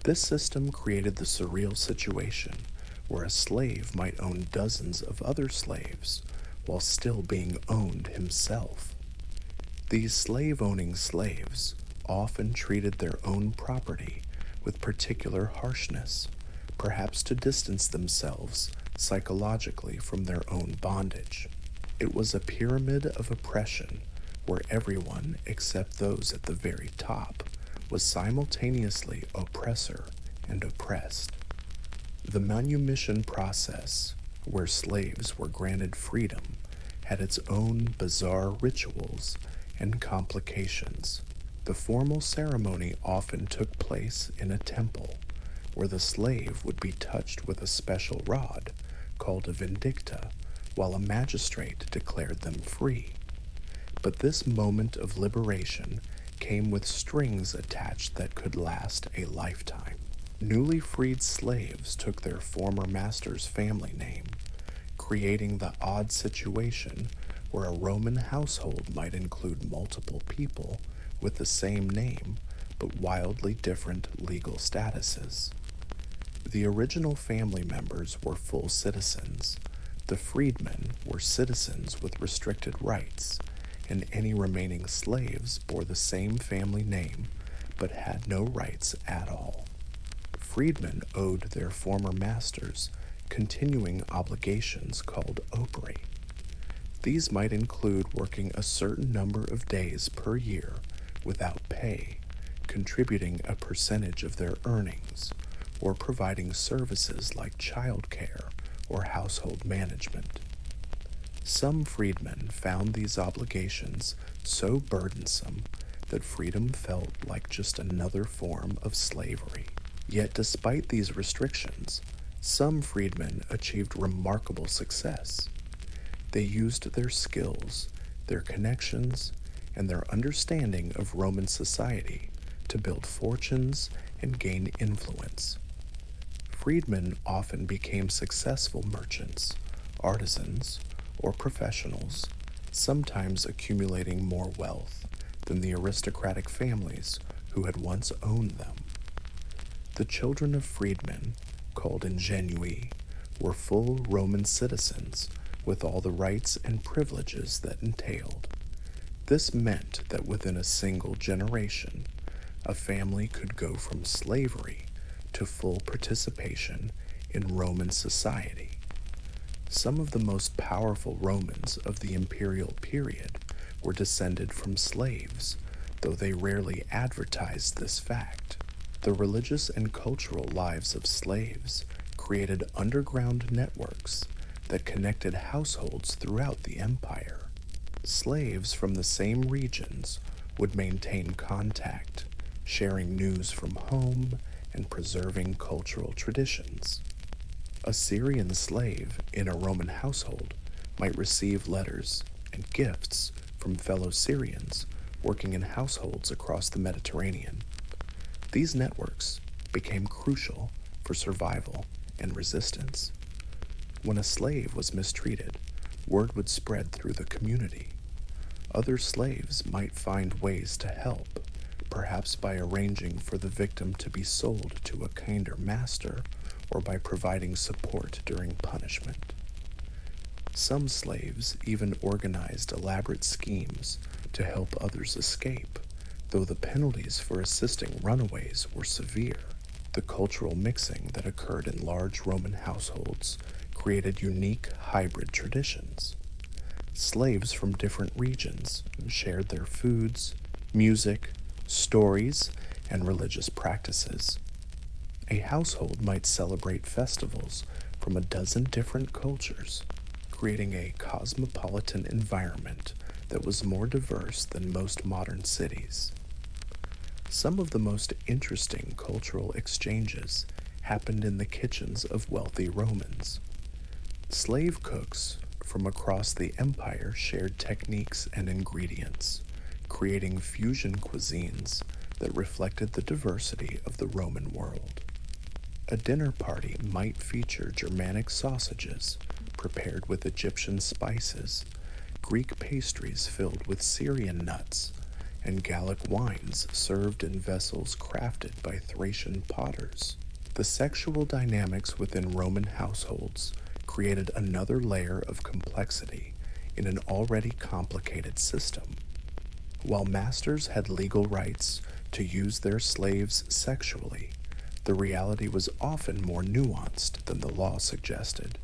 This system created the surreal situation where a slave might own dozens of other slaves while still being owned himself. These slave-owning slaves often treated their own property with particular harshness, perhaps to distance themselves psychologically from their own bondage. It was a pyramid of oppression where everyone except those at the very top was simultaneously oppressor and oppressed. The manumission process, where slaves were granted freedom, had its own bizarre rituals and complications. The formal ceremony often took place in a temple, where the slave would be touched with a special rod called a vindicta, while a magistrate declared them free. But this moment of liberation came with strings attached that could last a lifetime. Newly freed slaves took their former master's family name, creating the odd situation where a Roman household might include multiple people with the same name but wildly different legal statuses. The original family members were full citizens. The freedmen were citizens with restricted rights, and any remaining slaves bore the same family name but had no rights at all. Freedmen owed their former masters continuing obligations called opry. These might include working a certain number of days per year without pay, contributing a percentage of their earnings, or providing services like childcare or household management. Some freedmen found these obligations so burdensome that freedom felt like just another form of slavery. Yet despite these restrictions, some freedmen achieved remarkable success. They used their skills, their connections, and their understanding of Roman society to build fortunes and gain influence. Freedmen often became successful merchants, artisans, or professionals, sometimes accumulating more wealth than the aristocratic families who had once owned them. The children of freedmen, called ingenui, were full Roman citizens with all the rights and privileges that entailed. This meant that within a single generation, a family could go from slavery to full participation in Roman society. Some of the most powerful Romans of the imperial period were descended from slaves, though they rarely advertised this fact. The religious and cultural lives of slaves created underground networks that connected households throughout the empire. Slaves from the same regions would maintain contact, sharing news from home and preserving cultural traditions. A Syrian slave in a Roman household might receive letters and gifts from fellow Syrians working in households across the Mediterranean. These networks became crucial for survival and resistance. When a slave was mistreated, word would spread through the community. Other slaves might find ways to help, perhaps by arranging for the victim to be sold to a kinder master or by providing support during punishment. Some slaves even organized elaborate schemes to help others escape, though the penalties for assisting runaways were severe. The cultural mixing that occurred in large Roman households created unique hybrid traditions. Slaves from different regions shared their foods, music, stories, and religious practices. A household might celebrate festivals from a dozen different cultures, creating a cosmopolitan environment that was more diverse than most modern cities. Some of the most interesting cultural exchanges happened in the kitchens of wealthy Romans. Slave cooks from across the empire shared techniques and ingredients, creating fusion cuisines that reflected the diversity of the Roman world. A dinner party might feature Germanic sausages prepared with Egyptian spices, Greek pastries filled with Syrian nuts, and Gallic wines served in vessels crafted by Thracian potters. The sexual dynamics within Roman households created another layer of complexity in an already complicated system. While masters had legal rights to use their slaves sexually, the reality was often more nuanced than the law suggested.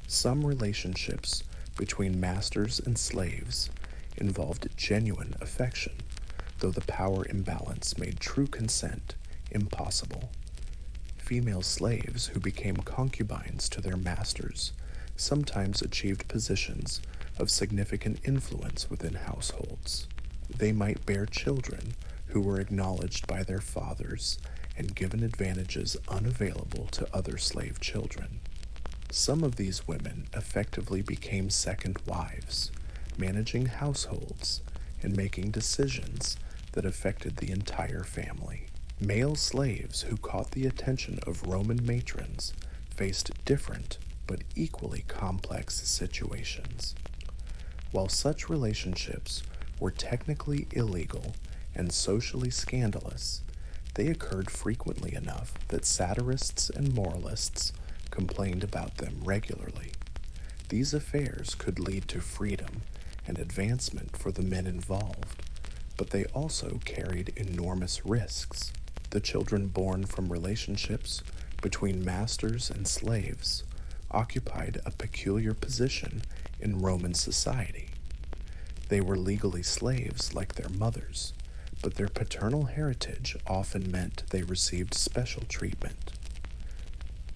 Some relationships between masters and slaves involved genuine affection, though the power imbalance made true consent impossible. Female slaves who became concubines to their masters sometimes achieved positions of significant influence within households. They might bear children who were acknowledged by their fathers and given advantages unavailable to other slave children. Some of these women effectively became second wives, managing households and making decisions that affected the entire family. Male slaves who caught the attention of Roman matrons faced different but equally complex situations. While such relationships were technically illegal and socially scandalous, they occurred frequently enough that satirists and moralists complained about them regularly. These affairs could lead to freedom and advancement for the men involved, but they also carried enormous risks. The children born from relationships between masters and slaves occupied a peculiar position in Roman society. They were legally slaves like their mothers, but their paternal heritage often meant they received special treatment.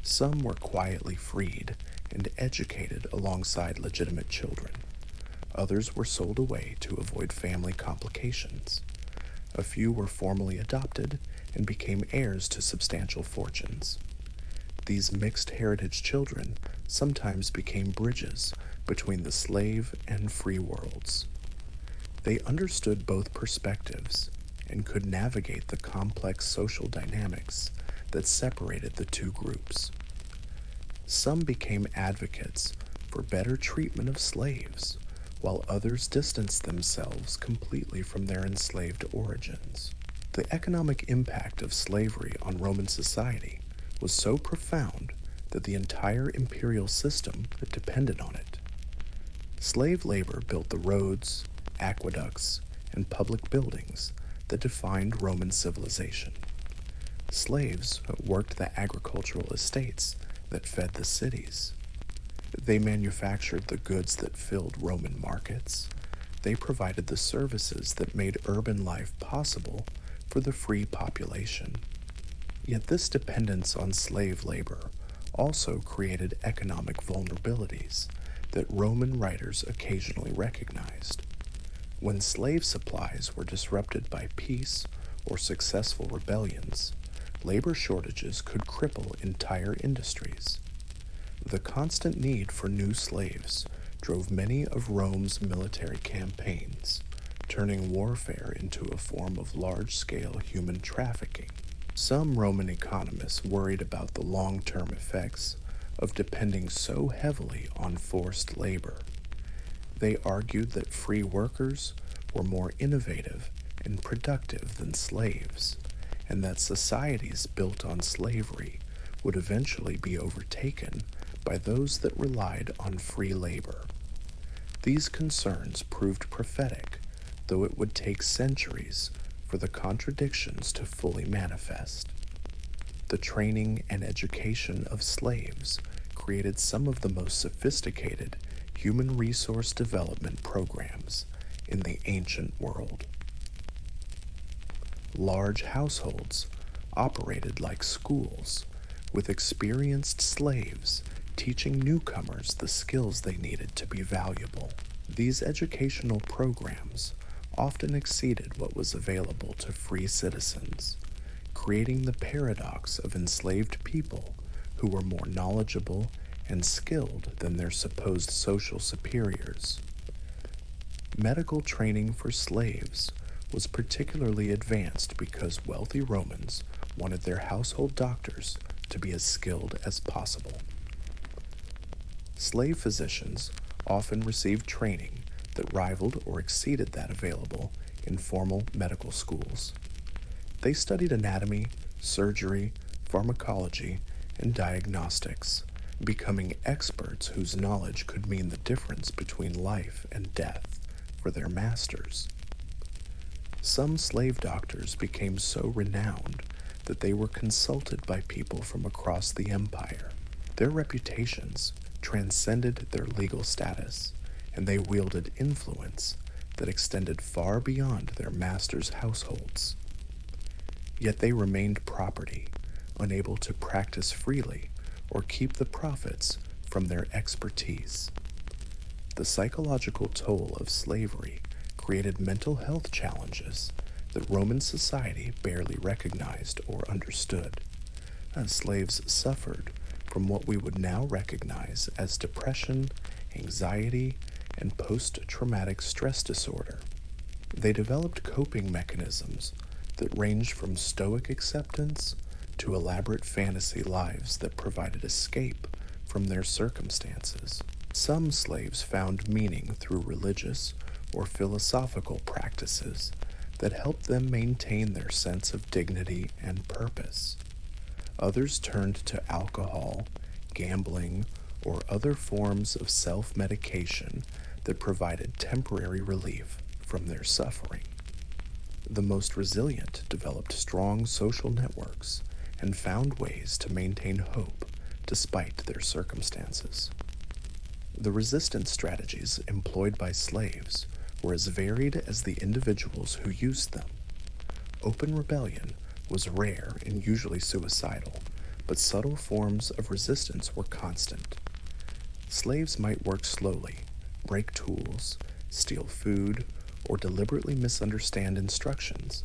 Some were quietly freed and educated alongside legitimate children. Others were sold away to avoid family complications. A few were formally adopted and became heirs to substantial fortunes. These mixed heritage children sometimes became bridges between the slave and free worlds. They understood both perspectives and could navigate the complex social dynamics that separated the two groups. Some became advocates for better treatment of slaves, while others distanced themselves completely from their enslaved origins. The economic impact of slavery on Roman society was so profound that the entire imperial system depended on it. Slave labor built the roads, aqueducts, and public buildings that defined Roman civilization. Slaves worked the agricultural estates that fed the cities. They manufactured the goods that filled Roman markets. They provided the services that made urban life possible for the free population. Yet this dependence on slave labor also created economic vulnerabilities that Roman writers occasionally recognized. When slave supplies were disrupted by peace or successful rebellions, labor shortages could cripple entire industries. The constant need for new slaves drove many of Rome's military campaigns, turning warfare into a form of large-scale human trafficking. Some Roman economists worried about the long-term effects of depending so heavily on forced labor. They argued that free workers were more innovative and productive than slaves, and that societies built on slavery would eventually be overtaken by those that relied on free labor. These concerns proved prophetic, though it would take centuries for the contradictions to fully manifest. The training and education of slaves created some of the most sophisticated human resource development programs in the ancient world. Large households operated like schools, with experienced slaves teaching newcomers the skills they needed to be valuable. These educational programs often exceeded what was available to free citizens, creating the paradox of enslaved people who were more knowledgeable and skilled than their supposed social superiors. Medical training for slaves was particularly advanced because wealthy Romans wanted their household doctors to be as skilled as possible. Slave physicians often received training that rivaled or exceeded that available in formal medical schools. They studied anatomy, surgery, pharmacology, and diagnostics, becoming experts whose knowledge could mean the difference between life and death for their masters. Some slave doctors became so renowned that they were consulted by people from across the empire. Their reputations transcended their legal status, and they wielded influence that extended far beyond their masters' households. Yet they remained property, unable to practice freely or keep the profits from their expertise. The psychological toll of slavery created mental health challenges that Roman society barely recognized or understood. Slaves suffered from what we would now recognize as depression, anxiety, and post-traumatic stress disorder. They developed coping mechanisms that ranged from stoic acceptance to elaborate fantasy lives that provided escape from their circumstances. Some slaves found meaning through religious or philosophical practices that helped them maintain their sense of dignity and purpose. Others turned to alcohol, gambling, or other forms of self-medication that provided temporary relief from their suffering. The most resilient developed strong social networks and found ways to maintain hope despite their circumstances. The resistance strategies employed by slaves were as varied as the individuals who used them. Open rebellion was rare and usually suicidal, but subtle forms of resistance were constant. Slaves might work slowly, break tools, steal food, or deliberately misunderstand instructions.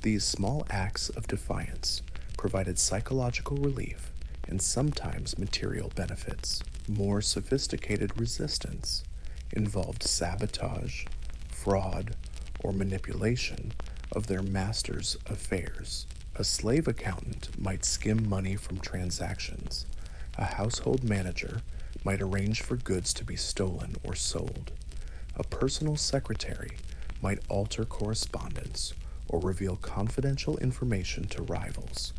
These small acts of defiance provided psychological relief and sometimes material benefits. More sophisticated resistance involved sabotage, fraud, or manipulation of their master's affairs. A slave accountant might skim money from transactions. A household manager might arrange for goods to be stolen or sold. A personal secretary might alter correspondence or reveal confidential information to rivals.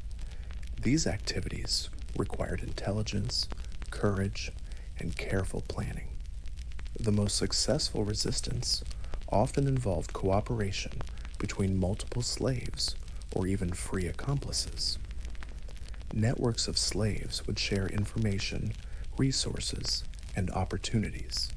These activities required intelligence, courage, and careful planning. The most successful resistance often involved cooperation between multiple slaves or even free accomplices. Networks of slaves would share information, resources, and opportunities.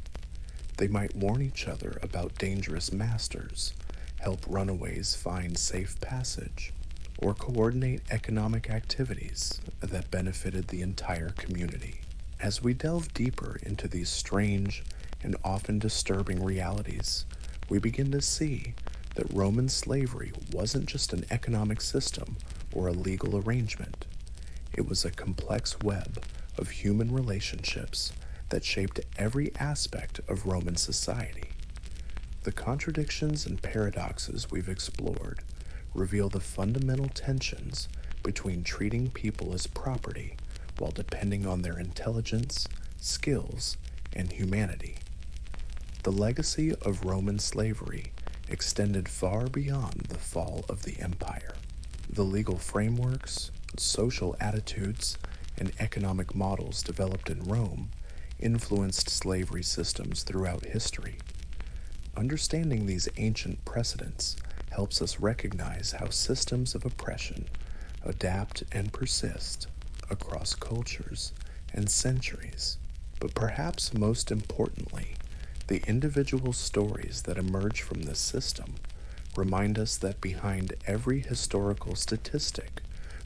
They might warn each other about dangerous masters, help runaways find safe passage, or coordinate economic activities that benefited the entire community. As we delve deeper into these strange and often disturbing realities, we begin to see that Roman slavery wasn't just an economic system or a legal arrangement. It was a complex web of human relationships that shaped every aspect of Roman society. The contradictions and paradoxes we've explored reveal the fundamental tensions between treating people as property while depending on their intelligence, skills, and humanity. The legacy of Roman slavery extended far beyond the fall of the empire. The legal frameworks, social attitudes, and economic models developed in Rome influenced slavery systems throughout history. Understanding these ancient precedents helps us recognize how systems of oppression adapt and persist across cultures and centuries. But perhaps most importantly, the individual stories that emerge from this system remind us that behind every historical statistic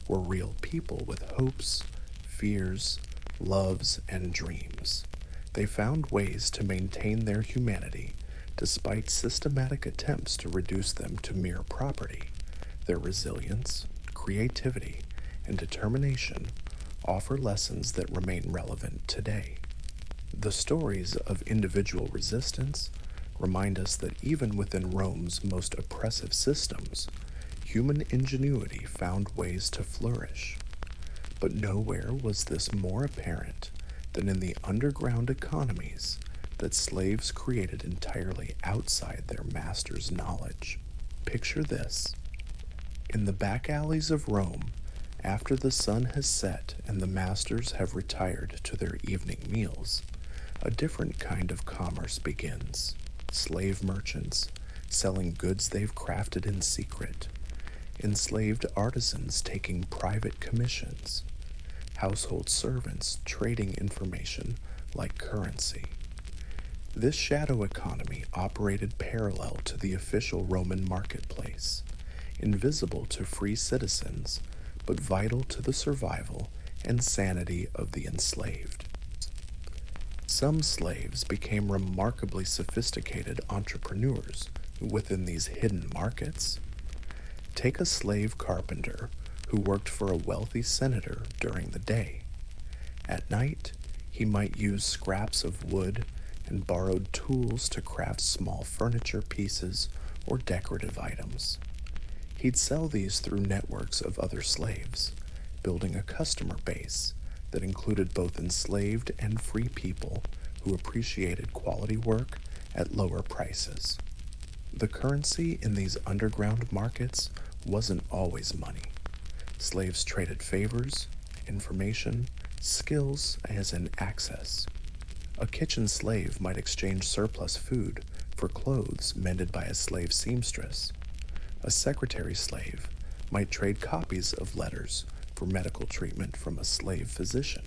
were real people with hopes, fears, loves, and dreams. They found ways to maintain their humanity despite systematic attempts to reduce them to mere property. Their resilience, creativity, and determination offer lessons that remain relevant today. The stories of individual resistance remind us that even within Rome's most oppressive systems, human ingenuity found ways to flourish. But nowhere was this more apparent than in the underground economies that slaves created entirely outside their master's knowledge. Picture this. In the back alleys of Rome, after the sun has set and the masters have retired to their evening meals, a different kind of commerce begins. Slave merchants selling goods they've crafted in secret, enslaved artisans taking private commissions, household servants trading information like currency. This shadow economy operated parallel to the official Roman marketplace, invisible to free citizens, but vital to the survival and sanity of the enslaved. Some slaves became remarkably sophisticated entrepreneurs within these hidden markets. Take a slave carpenter who worked for a wealthy senator during the day. At night, he might use scraps of wood and borrowed tools to craft small furniture pieces or decorative items. He'd sell these through networks of other slaves, building a customer base that included both enslaved and free people who appreciated quality work at lower prices. The currency in these underground markets wasn't always money. Slaves traded favors, information, skills, as in access. A kitchen slave might exchange surplus food for clothes mended by a slave seamstress. A secretary slave might trade copies of letters for medical treatment from a slave physician.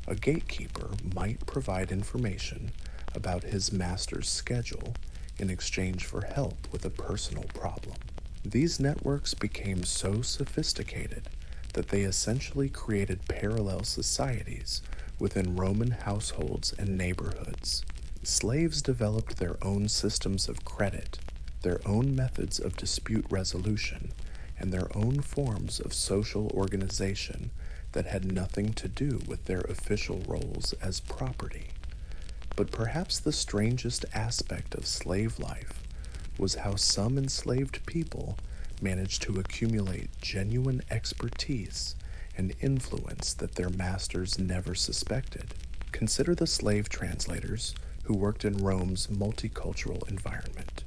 A gatekeeper might provide information about his master's schedule in exchange for help with a personal problem. These networks became so sophisticated that they essentially created parallel societies within Roman households and neighborhoods. Slaves developed their own systems of credit, their own methods of dispute resolution, and their own forms of social organization that had nothing to do with their official roles as property. But perhaps the strangest aspect of slave life was how some enslaved people managed to accumulate genuine expertise and influence that their masters never suspected. Consider the slave translators who worked in Rome's multicultural environment.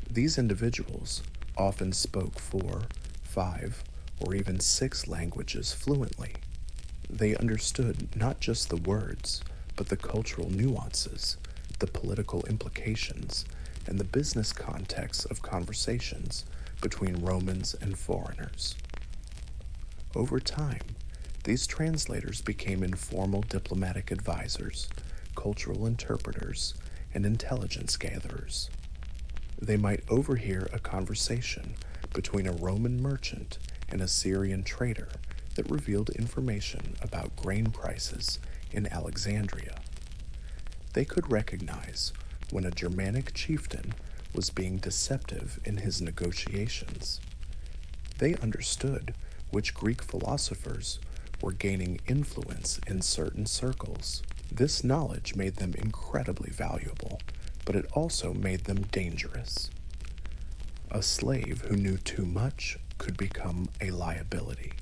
These individuals often spoke 4, 5, or even 6 languages fluently. They understood not just the words, but the cultural nuances, the political implications, and the business context of conversations between Romans and foreigners. Over time, these translators became informal diplomatic advisors, cultural interpreters, and intelligence gatherers. They might overhear a conversation between a Roman merchant and a Syrian trader that revealed information about grain prices in Alexandria. They could recognize when a Germanic chieftain was being deceptive in his negotiations. They understood which Greek philosophers were gaining influence in certain circles. This knowledge made them incredibly valuable, but it also made them dangerous. A slave who knew too much could become a liability.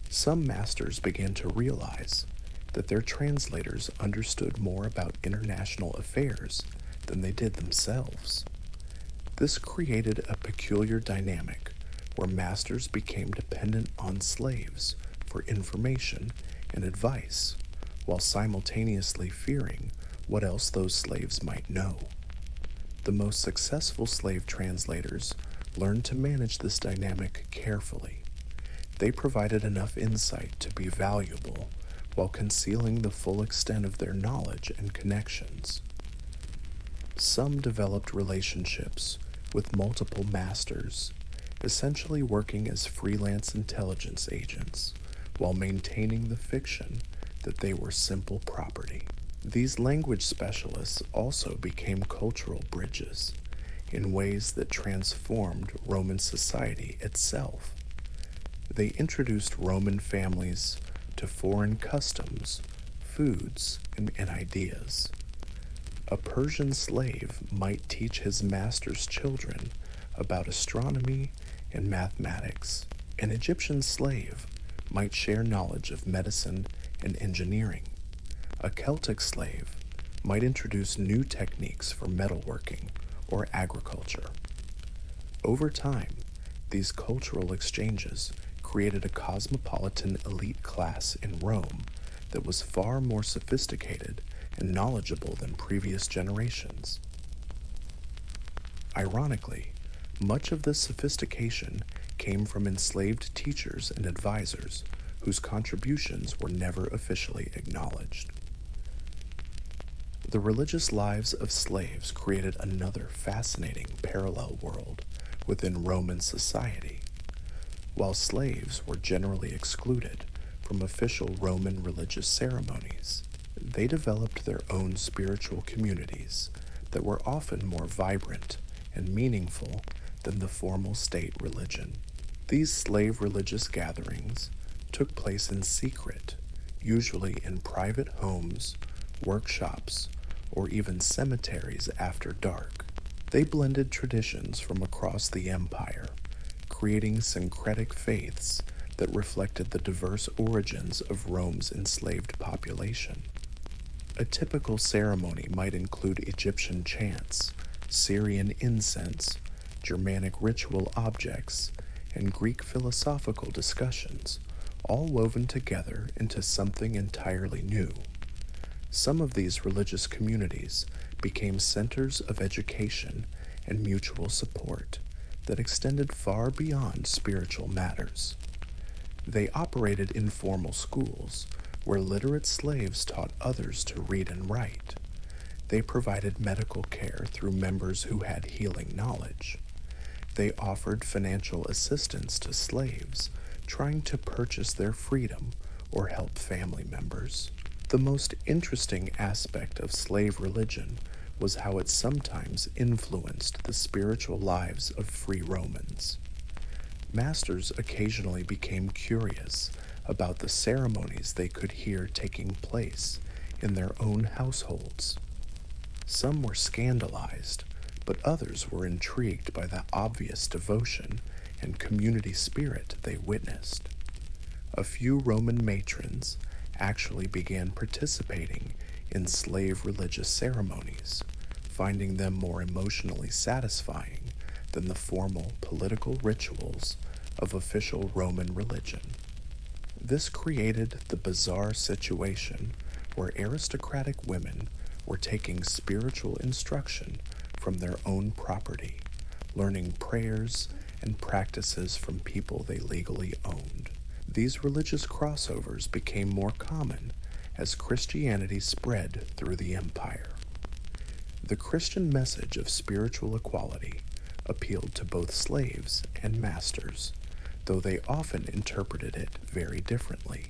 Some masters began to realize that their translators understood more about international affairs than they did themselves. This created a peculiar dynamic where masters became dependent on slaves for information and advice, while simultaneously fearing what else those slaves might know. The most successful slave translators learned to manage this dynamic carefully. They provided enough insight to be valuable while concealing the full extent of their knowledge and connections. Some developed relationships with multiple masters, essentially working as freelance intelligence agents while maintaining the fiction that they were simple property. These language specialists also became cultural bridges in ways that transformed Roman society itself. They introduced Roman families to foreign customs, foods, and ideas. A Persian slave might teach his master's children about astronomy and mathematics. An Egyptian slave might share knowledge of medicine and engineering. A Celtic slave might introduce new techniques for metalworking or agriculture. Over time, these cultural exchanges created a cosmopolitan elite class in Rome that was far more sophisticated and knowledgeable than previous generations. Ironically, much of this sophistication came from enslaved teachers and advisors whose contributions were never officially acknowledged. The religious lives of slaves created another fascinating parallel world within Roman society. While slaves were generally excluded from official Roman religious ceremonies, they developed their own spiritual communities that were often more vibrant and meaningful than the formal state religion. These slave religious gatherings took place in secret, usually in private homes, workshops, or even cemeteries after dark. They blended traditions from across the empire, creating syncretic faiths that reflected the diverse origins of Rome's enslaved population. A typical ceremony might include Egyptian chants, Syrian incense, Germanic ritual objects, and Greek philosophical discussions, all woven together into something entirely new. Some of these religious communities became centers of education and mutual support that extended far beyond spiritual matters. They operated informal schools where literate slaves taught others to read and write. They provided medical care through members who had healing knowledge. They offered financial assistance to slaves trying to purchase their freedom or help family members. The most interesting aspect of slave religion was how it sometimes influenced the spiritual lives of free Romans. Masters occasionally became curious about the ceremonies they could hear taking place in their own households. Some were scandalized, but others were intrigued by the obvious devotion and community spirit they witnessed. A few Roman matrons actually began participating in slave religious ceremonies, finding them more emotionally satisfying than the formal political rituals of official Roman religion. This created the bizarre situation where aristocratic women were taking spiritual instruction from their own property, learning prayers and practices from people they legally owned. These religious crossovers became more common as Christianity spread through the empire. The Christian message of spiritual equality appealed to both slaves and masters, though they often interpreted it very differently.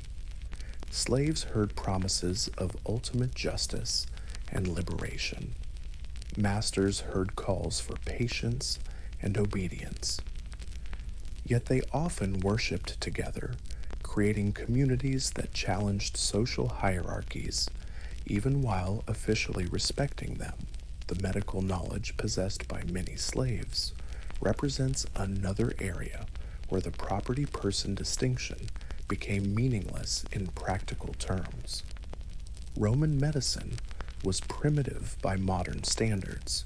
Slaves heard promises of ultimate justice and liberation. Masters heard calls for patience and obedience. Yet they often worshipped together, creating communities that challenged social hierarchies, even while officially respecting them. The medical knowledge possessed by many slaves represents another area where the property person distinction became meaningless in practical terms. Roman medicine was primitive by modern standards,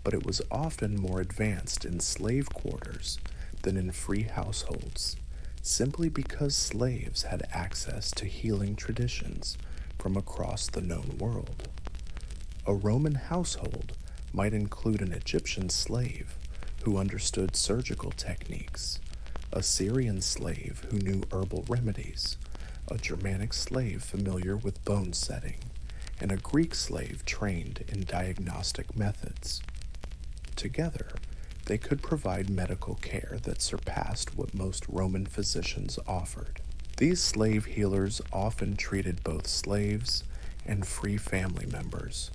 but it was often more advanced in slave quarters than in free households, simply because slaves had access to healing traditions from across the known world. A Roman household might include an Egyptian slave who understood surgical techniques, a Syrian slave who knew herbal remedies, a Germanic slave familiar with bone setting, and a Greek slave trained in diagnostic methods. Together, they could provide medical care that surpassed what most Roman physicians offered. These slave healers often treated both slaves and free family members,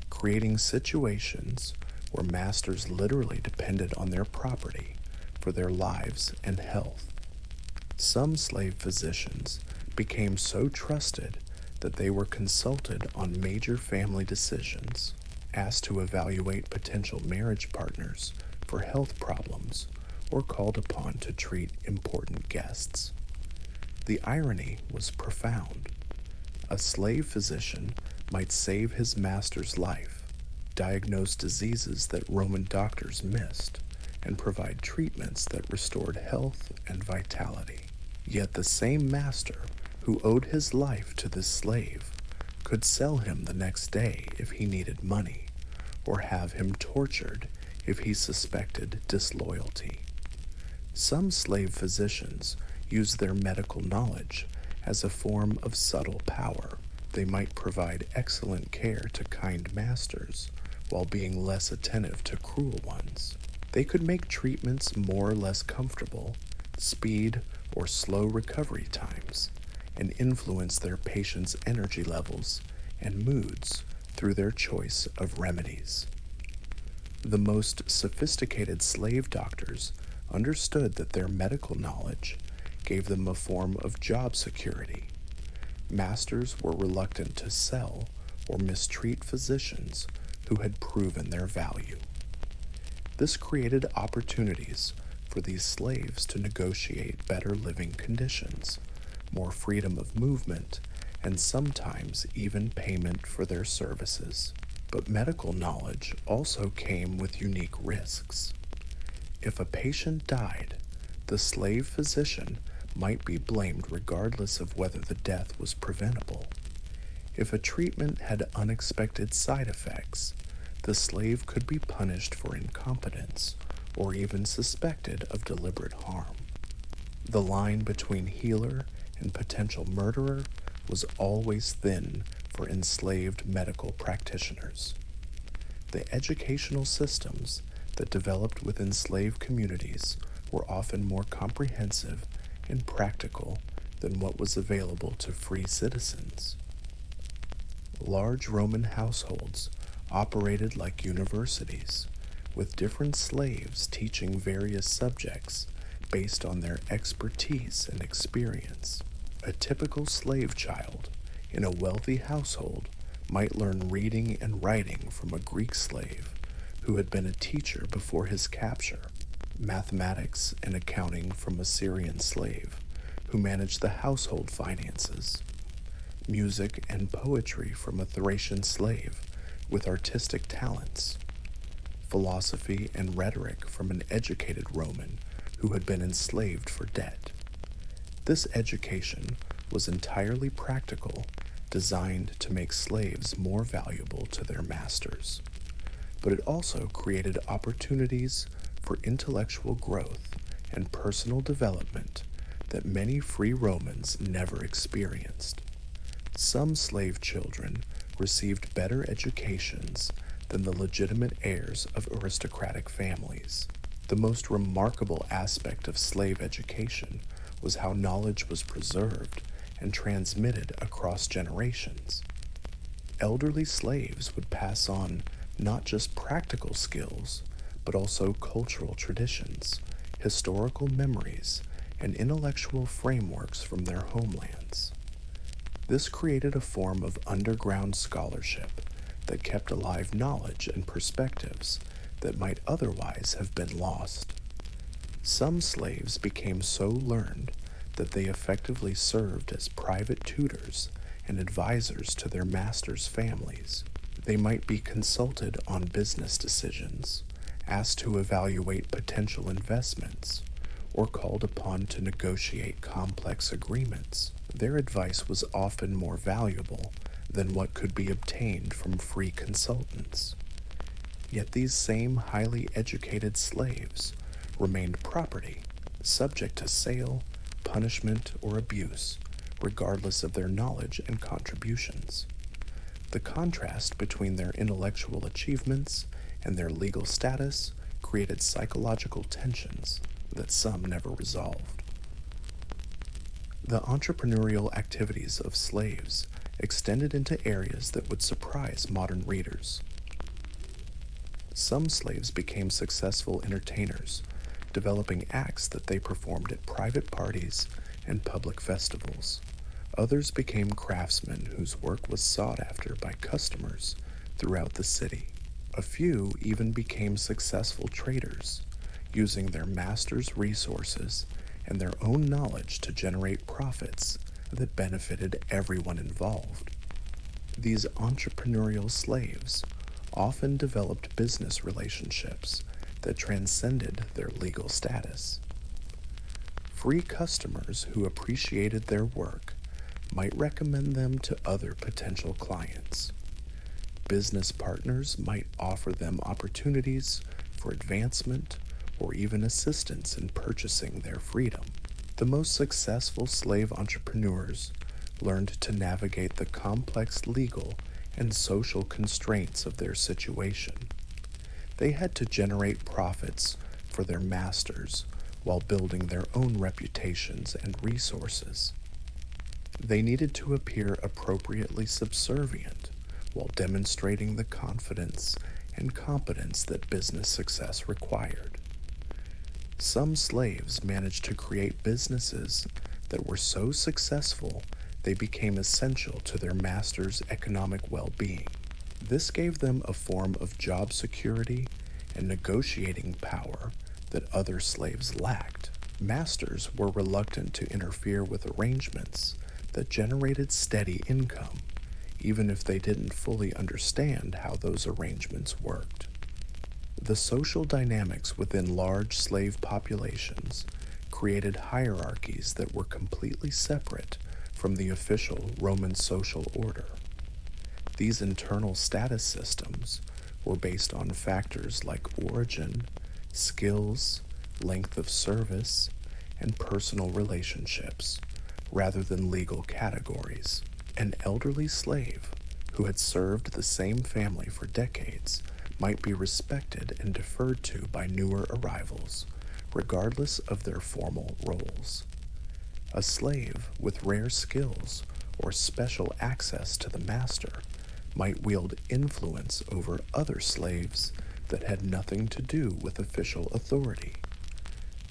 creating situations where masters literally depended on their property for their lives and health. Some slave physicians became so trusted that they were consulted on major family decisions, asked to evaluate potential marriage partners for health problems, or called upon to treat important guests. The irony was profound. A slave physician might save his master's life, diagnose diseases that Roman doctors missed, and provide treatments that restored health and vitality. Yet the same master who owed his life to this slave could sell him the next day if he needed money, or have him tortured if he suspected disloyalty. Some slave physicians used their medical knowledge as a form of subtle power. They might provide excellent care to kind masters while being less attentive to cruel ones. They could make treatments more or less comfortable, speed or slow recovery times, and influence their patients' energy levels and moods through their choice of remedies. The most sophisticated slave doctors understood that their medical knowledge gave them a form of job security. Masters were reluctant to sell or mistreat physicians who had proven their value. This created opportunities for these slaves to negotiate better living conditions, more freedom of movement, and sometimes even payment for their services. But medical knowledge also came with unique risks. If a patient died, the slave physician might be blamed regardless of whether the death was preventable. If a treatment had unexpected side effects, the slave could be punished for incompetence or even suspected of deliberate harm. The line between healer and potential murderer was always thin for enslaved medical practitioners. The educational systems that developed within slave communities were often more comprehensive and practical than what was available to free citizens. Large Roman households operated like universities, with different slaves teaching various subjects based on their expertise and experience. A typical slave child in a wealthy household might learn reading and writing from a Greek slave who had been a teacher before his capture, mathematics and accounting from a Syrian slave who managed the household finances, music and poetry from a Thracian slave with artistic talents, philosophy and rhetoric from an educated Roman who had been enslaved for debt. This education was entirely practical, designed to make slaves more valuable to their masters. But it also created opportunities for intellectual growth and personal development that many free Romans never experienced. Some slave children received better educations than the legitimate heirs of aristocratic families. The most remarkable aspect of slave education was how knowledge was preserved and transmitted across generations. Elderly slaves would pass on not just practical skills, but also cultural traditions, historical memories, and intellectual frameworks from their homelands. This created a form of underground scholarship that kept alive knowledge and perspectives that might otherwise have been lost. Some slaves became so learned that they effectively served as private tutors and advisors to their masters' families. They might be consulted on business decisions, asked to evaluate potential investments, or called upon to negotiate complex agreements. Their advice was often more valuable than what could be obtained from free consultants. Yet these same highly educated slaves remained property, subject to sale, punishment, or abuse, regardless of their knowledge and contributions. The contrast between their intellectual achievements and their legal status created psychological tensions that some never resolved. The entrepreneurial activities of slaves extended into areas that would surprise modern readers. Some slaves became successful entertainers, developing acts that they performed at private parties and public festivals. Others became craftsmen whose work was sought after by customers throughout the city. A few even became successful traders, using their master's resources and their own knowledge to generate profits that benefited everyone involved. These entrepreneurial slaves often developed business relationships that transcended their legal status. Free customers who appreciated their work might recommend them to other potential clients. Business partners might offer them opportunities for advancement or even assistance in purchasing their freedom. The most successful slave entrepreneurs learned to navigate the complex legal and social constraints of their situation. They had to generate profits for their masters while building their own reputations and resources. They needed to appear appropriately subservient while demonstrating the confidence and competence that business success required. Some slaves managed to create businesses that were so successful they became essential to their master's economic well-being. This gave them a form of job security and negotiating power that other slaves lacked. Masters were reluctant to interfere with arrangements that generated steady income, even if they didn't fully understand how those arrangements worked. The social dynamics within large slave populations created hierarchies that were completely separate from the official Roman social order. These internal status systems were based on factors like origin, skills, length of service, and personal relationships, rather than legal categories. An elderly slave who had served the same family for decades might be respected and deferred to by newer arrivals, regardless of their formal roles. A slave with rare skills or special access to the master might wield influence over other slaves that had nothing to do with official authority.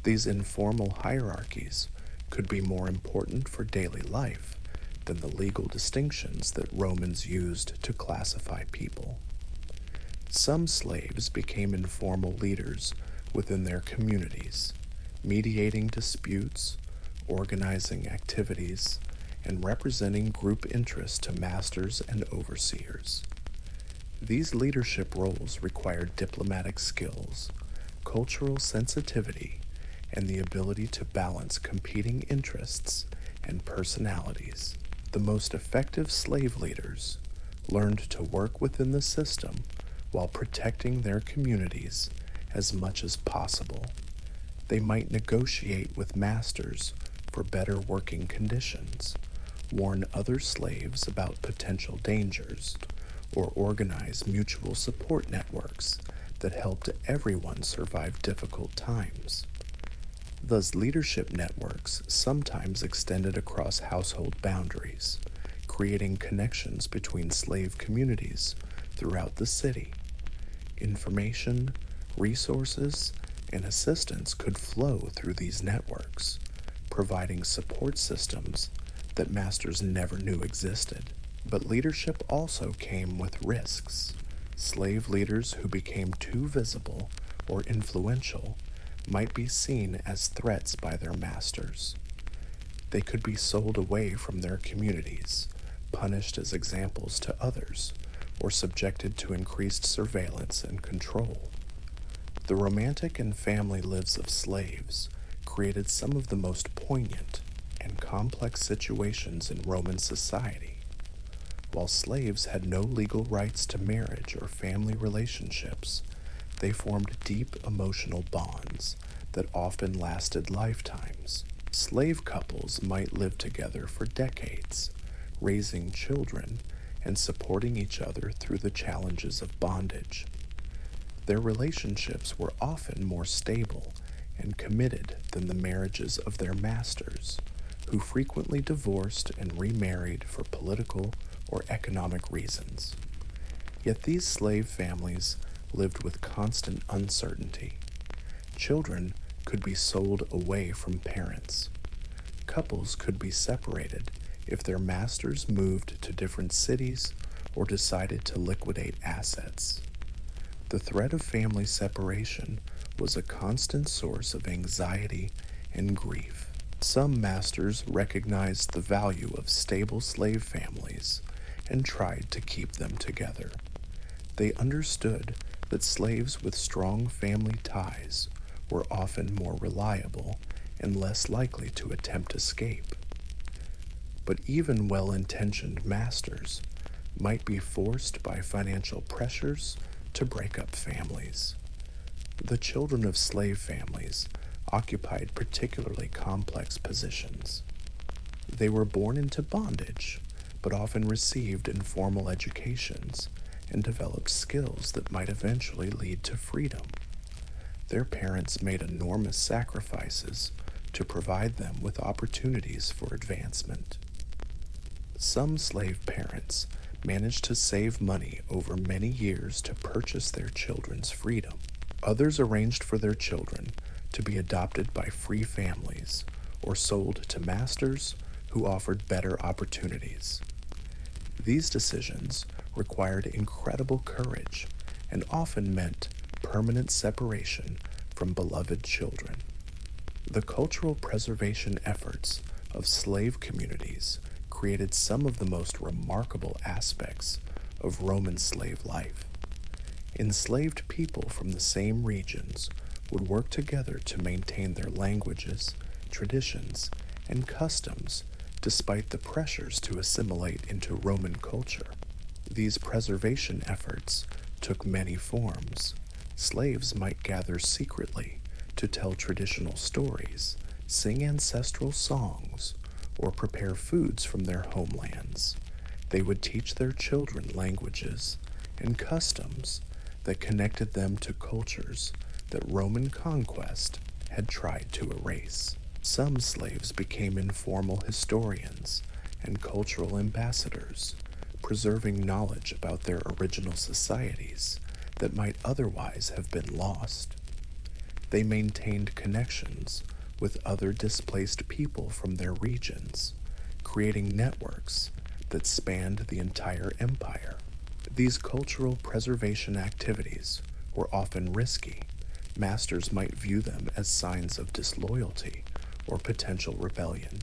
These informal hierarchies could be more important for daily life than the legal distinctions that Romans used to classify people. Some slaves became informal leaders within their communities, mediating disputes, organizing activities, and representing group interests to masters and overseers. These leadership roles required diplomatic skills, cultural sensitivity, and the ability to balance competing interests and personalities. The most effective slave leaders learned to work within the system while protecting their communities as much as possible. They might negotiate with masters for better working conditions, warn other slaves about potential dangers, or organize mutual support networks that helped everyone survive difficult times. Thus, leadership networks sometimes extended across household boundaries, creating connections between slave communities throughout the city. Information, resources, and assistance could flow through these networks, providing support systems that masters never knew existed. But leadership also came with risks. Slave leaders who became too visible or influential might be seen as threats by their masters. They could be sold away from their communities, punished as examples to others, or subjected to increased surveillance and control. The romantic and family lives of slaves created some of the most poignant and complex situations in Roman society. While slaves had no legal rights to marriage or family relationships, they formed deep emotional bonds that often lasted lifetimes. Slave couples might live together for decades, raising children and supporting each other through the challenges of bondage. Their relationships were often more stable and committed than the marriages of their masters, who frequently divorced and remarried for political or economic reasons. Yet these slave families lived with constant uncertainty. Children could be sold away from parents. Couples could be separated if their masters moved to different cities or decided to liquidate assets. The threat of family separation was a constant source of anxiety and grief. Some masters recognized the value of stable slave families and tried to keep them together. They understood that slaves with strong family ties were often more reliable and less likely to attempt escape. But even well-intentioned masters might be forced by financial pressures to break up families. The children of slave families occupied particularly complex positions. They were born into bondage, but often received informal educations and developed skills that might eventually lead to freedom. Their parents made enormous sacrifices to provide them with opportunities for advancement. Some slave parents managed to save money over many years to purchase their children's freedom. Others arranged for their children to be adopted by free families or sold to masters who offered better opportunities. These decisions required incredible courage and often meant permanent separation from beloved children. The cultural preservation efforts of slave communities created some of the most remarkable aspects of Roman slave life. Enslaved people from the same regions would work together to maintain their languages, traditions, and customs despite the pressures to assimilate into Roman culture. These preservation efforts took many forms. Slaves might gather secretly to tell traditional stories, sing ancestral songs, or prepare foods from their homelands. They would teach their children languages and customs that connected them to cultures that Roman conquest had tried to erase. Some slaves became informal historians and cultural ambassadors, preserving knowledge about their original societies that might otherwise have been lost. They maintained connections with other displaced people from their regions, creating networks that spanned the entire empire. These cultural preservation activities were often risky. Masters might view them as signs of disloyalty or potential rebellion.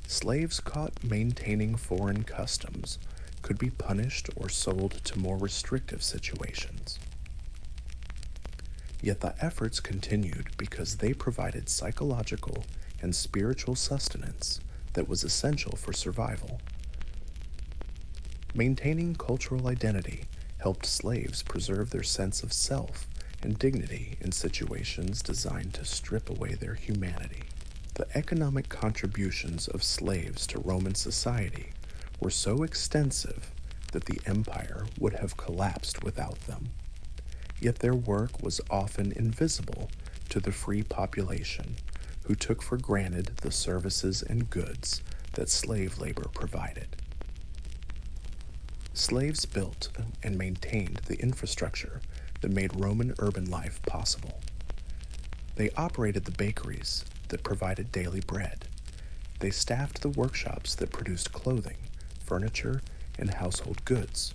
Slaves caught maintaining foreign customs could be punished or sold to more restrictive situations. Yet the efforts continued because they provided psychological and spiritual sustenance that was essential for survival. Maintaining cultural identity helped slaves preserve their sense of self and dignity in situations designed to strip away their humanity. The economic contributions of slaves to Roman society were so extensive that the empire would have collapsed without them. Yet their work was often invisible to the free population, who took for granted the services and goods that slave labor provided. Slaves built and maintained the infrastructure that made Roman urban life possible. They operated the bakeries that provided daily bread. They staffed the workshops that produced clothing, furniture, and household goods.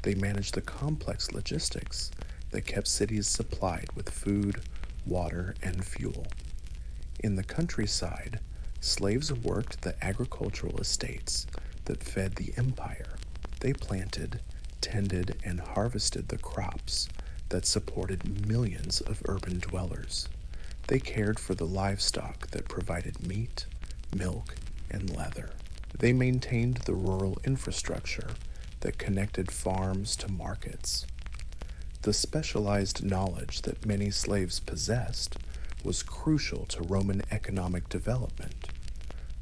They managed the complex logistics that kept cities supplied with food, water, and fuel. In the countryside, slaves worked the agricultural estates that fed the empire. They planted, tended and harvested the crops that supported millions of urban dwellers. They cared for the livestock that provided meat, milk, and leather. They maintained the rural infrastructure that connected farms to markets. The specialized knowledge that many slaves possessed was crucial to Roman economic development.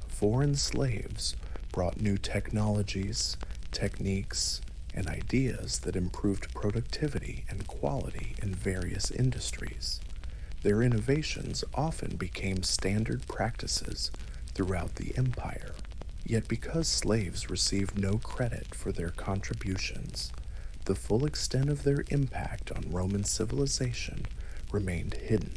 Foreign slaves brought new technologies, techniques, and ideas that improved productivity and quality in various industries. Their innovations often became standard practices throughout the empire. Yet because slaves received no credit for their contributions, the full extent of their impact on Roman civilization remained hidden.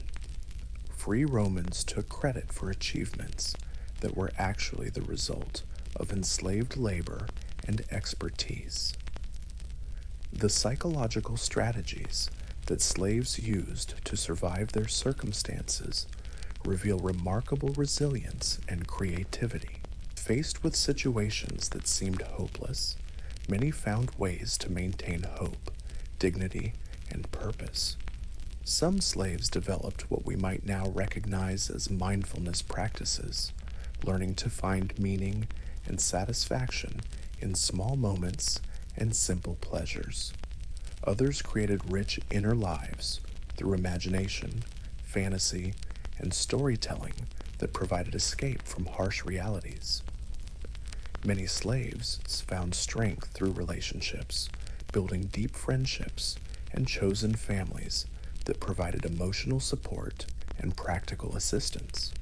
Free Romans took credit for achievements that were actually the result of enslaved labor and expertise. The psychological strategies that slaves used to survive their circumstances reveal remarkable resilience and creativity. Faced with situations that seemed hopeless, many found ways to maintain hope, dignity, and purpose. Some slaves developed what we might now recognize as mindfulness practices, learning to find meaning and satisfaction in small moments and simple pleasures. Others created rich inner lives through imagination, fantasy, and storytelling that provided escape from harsh realities. Many slaves found strength through relationships, building deep friendships and chosen families that provided emotional support and practical assistance.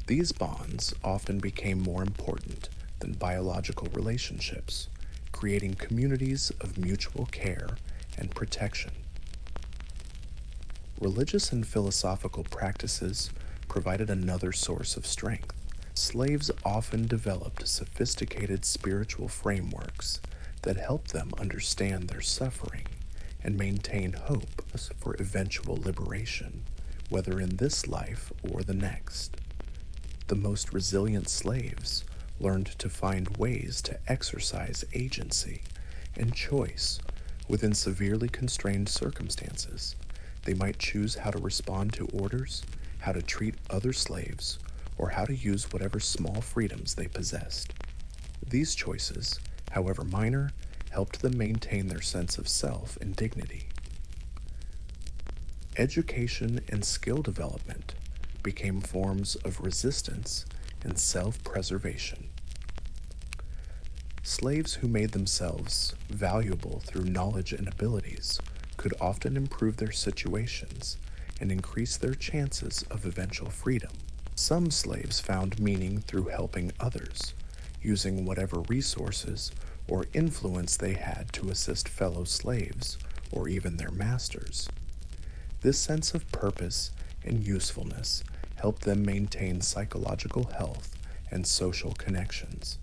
These bonds often became more important than biological relationships, creating communities of mutual care and protection. Religious and philosophical practices provided another source of strength. Slaves often developed sophisticated spiritual frameworks that helped them understand their suffering and maintain hope for eventual liberation, whether in this life or the next. The most resilient slaves learned to find ways to exercise agency and choice within severely constrained circumstances. They might choose how to respond to orders, how to treat other slaves, or how to use whatever small freedoms they possessed. These choices, however minor, helped them maintain their sense of self and dignity. Education and skill development became forms of resistance and self-preservation. Slaves who made themselves valuable through knowledge and abilities could often improve their situations and increase their chances of eventual freedom. Some slaves found meaning through helping others, using whatever resources or influence they had to assist fellow slaves or even their masters. This sense of purpose and usefulness helped them maintain psychological health and social connections.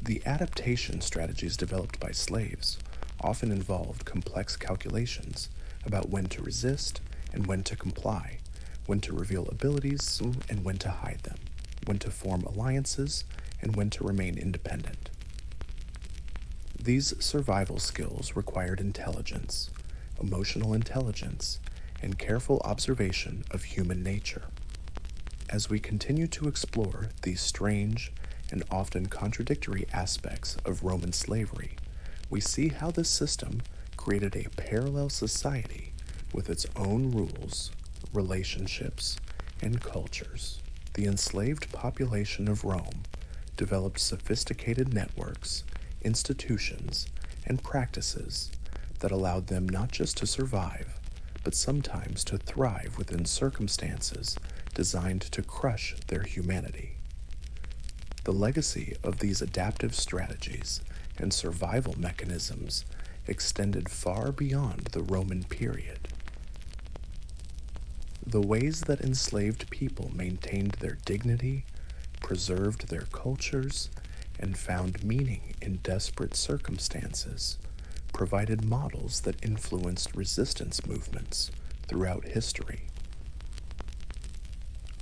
The adaptation strategies developed by slaves often involved complex calculations about when to resist and when to comply, when to reveal abilities and when to hide them, when to form alliances and when to remain independent. These survival skills required intelligence, emotional intelligence, and careful observation of human nature. As we continue to explore these strange and often contradictory aspects of Roman slavery, we see how this system created a parallel society with its own rules, relationships, and cultures. The enslaved population of Rome developed sophisticated networks, institutions, and practices that allowed them not just to survive, but sometimes to thrive within circumstances designed to crush their humanity. The legacy of these adaptive strategies and survival mechanisms extended far beyond the Roman period. The ways that enslaved people maintained their dignity, preserved their cultures, and found meaning in desperate circumstances provided models that influenced resistance movements throughout history.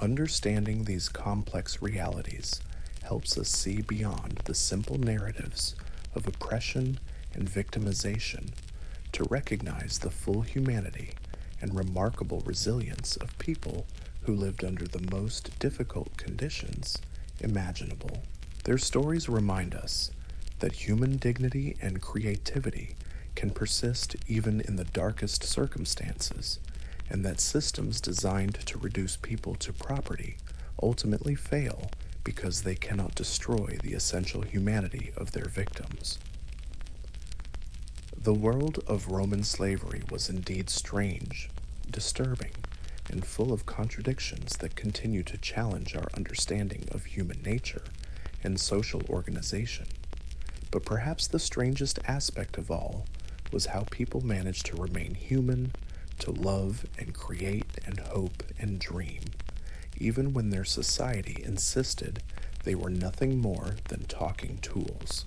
Understanding these complex realities helps us see beyond the simple narratives of oppression and victimization to recognize the full humanity and remarkable resilience of people who lived under the most difficult conditions imaginable. Their stories remind us that human dignity and creativity can persist even in the darkest circumstances, and that systems designed to reduce people to property ultimately fail because they cannot destroy the essential humanity of their victims. The world of Roman slavery was indeed strange, disturbing, and full of contradictions that continue to challenge our understanding of human nature and social organization. But perhaps the strangest aspect of all was how people managed to remain human, to love and create and hope and dream, even when their society insisted they were nothing more than talking tools.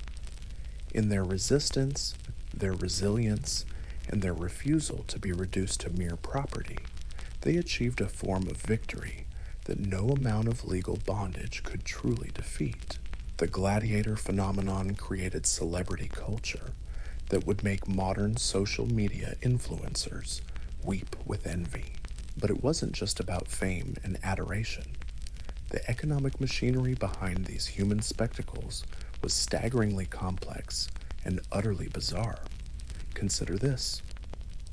In their resistance, their resilience, and their refusal to be reduced to mere property, they achieved a form of victory that no amount of legal bondage could truly defeat. The gladiator phenomenon created celebrity culture that would make modern social media influencers weep with envy. But it wasn't just about fame and adoration. The economic machinery behind these human spectacles was staggeringly complex and utterly bizarre. Consider this.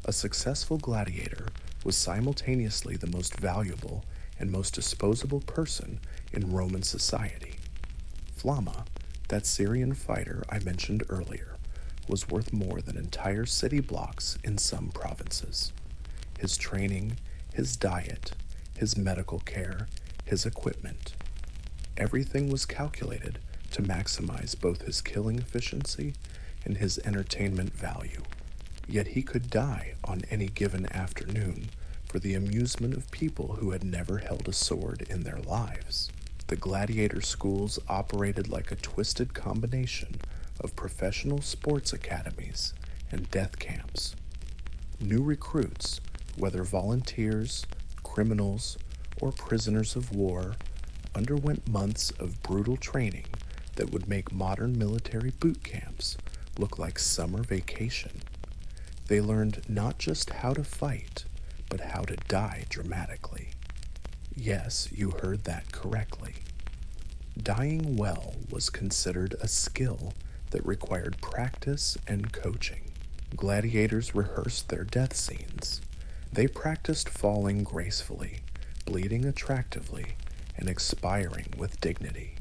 A successful gladiator was simultaneously the most valuable and most disposable person in Roman society. Flamma, that Syrian fighter I mentioned earlier, was worth more than entire city blocks in some provinces. His training, his diet, his medical care, his equipment, everything was calculated to maximize both his killing efficiency and his entertainment value. Yet he could die on any given afternoon for the amusement of people who had never held a sword in their lives. The gladiator schools operated like a twisted combination of professional sports academies and death camps. New recruits, whether volunteers, criminals, or prisoners of war, underwent months of brutal training that would make modern military boot camps look like summer vacation. They learned not just how to fight, but how to die dramatically. Yes, you heard that correctly. Dying well was considered a skill that required practice and coaching. Gladiators rehearsed their death scenes. They practiced falling gracefully, bleeding attractively, and expiring with dignity.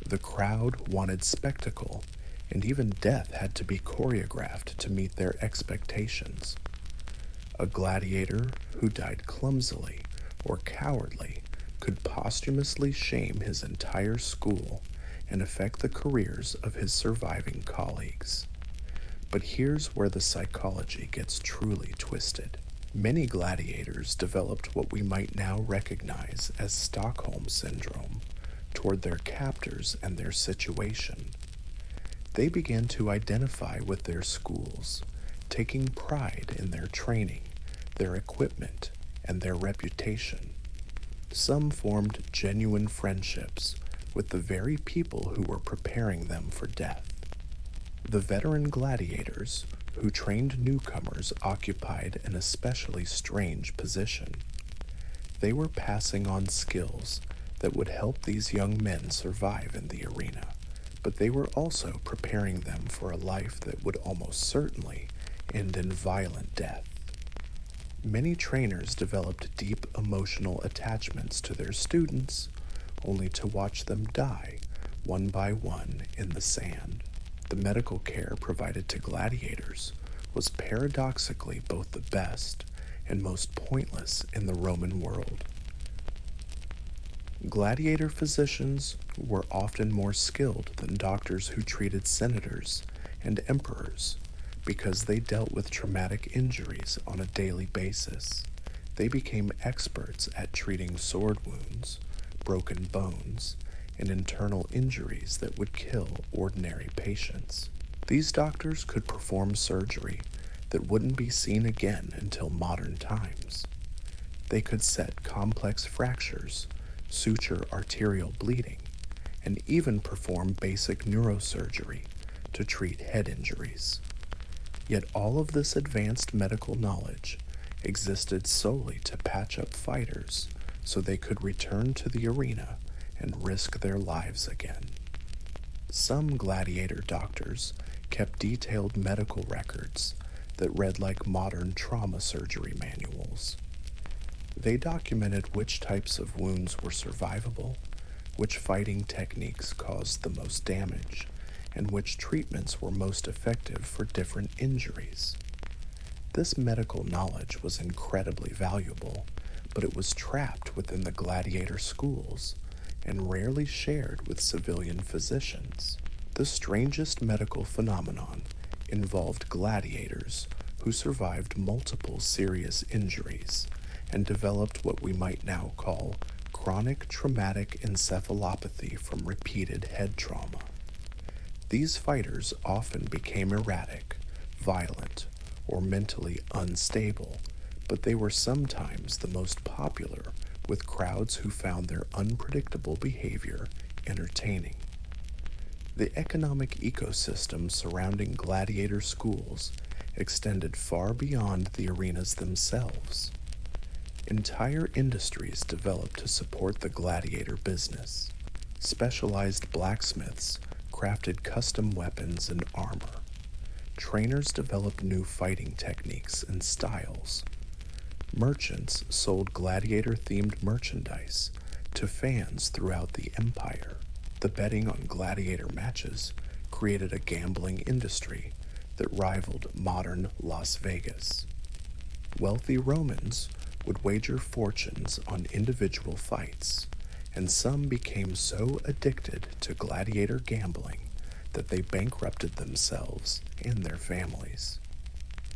The crowd wanted spectacle, and even death had to be choreographed to meet their expectations. A gladiator who died clumsily or cowardly could posthumously shame his entire school and affect the careers of his surviving colleagues. But here's where the psychology gets truly twisted. Many gladiators developed what we might now recognize as Stockholm Syndrome toward their captors and their situation. They began to identify with their schools, taking pride in their training, their equipment, and their reputation. Some formed genuine friendships with the very people who were preparing them for death. The veteran gladiators who trained newcomers occupied an especially strange position. They were passing on skills that would help these young men survive in the arena, but they were also preparing them for a life that would almost certainly end in violent death. Many trainers developed deep emotional attachments to their students, only to watch them die one by one in the sand. The medical care provided to gladiators was paradoxically both the best and most pointless in the Roman world. Gladiator physicians were often more skilled than doctors who treated senators and emperors because they dealt with traumatic injuries on a daily basis. They became experts at treating sword wounds, broken bones, and internal injuries that would kill ordinary patients. These doctors could perform surgery that wouldn't be seen again until modern times. They could set complex fractures, suture arterial bleeding, and even perform basic neurosurgery to treat head injuries. Yet all of this advanced medical knowledge existed solely to patch up fighters so they could return to the arena and risk their lives again. Some gladiator doctors kept detailed medical records that read like modern trauma surgery manuals. They documented which types of wounds were survivable, which fighting techniques caused the most damage, and which treatments were most effective for different injuries. This medical knowledge was incredibly valuable, but it was trapped within the gladiator schools and rarely shared with civilian physicians. The strangest medical phenomenon involved gladiators who survived multiple serious injuries and developed what we might now call chronic traumatic encephalopathy from repeated head trauma. These fighters often became erratic, violent, or mentally unstable, but they were sometimes the most popular with crowds who found their unpredictable behavior entertaining. The economic ecosystem surrounding gladiator schools extended far beyond the arenas themselves. Entire industries developed to support the gladiator business. Specialized blacksmiths crafted custom weapons and armor. Trainers developed new fighting techniques and styles. Merchants sold gladiator-themed merchandise to fans throughout the empire. The betting on gladiator matches created a gambling industry that rivaled modern Las Vegas. Wealthy Romans would wager fortunes on individual fights, and some became so addicted to gladiator gambling that they bankrupted themselves and their families.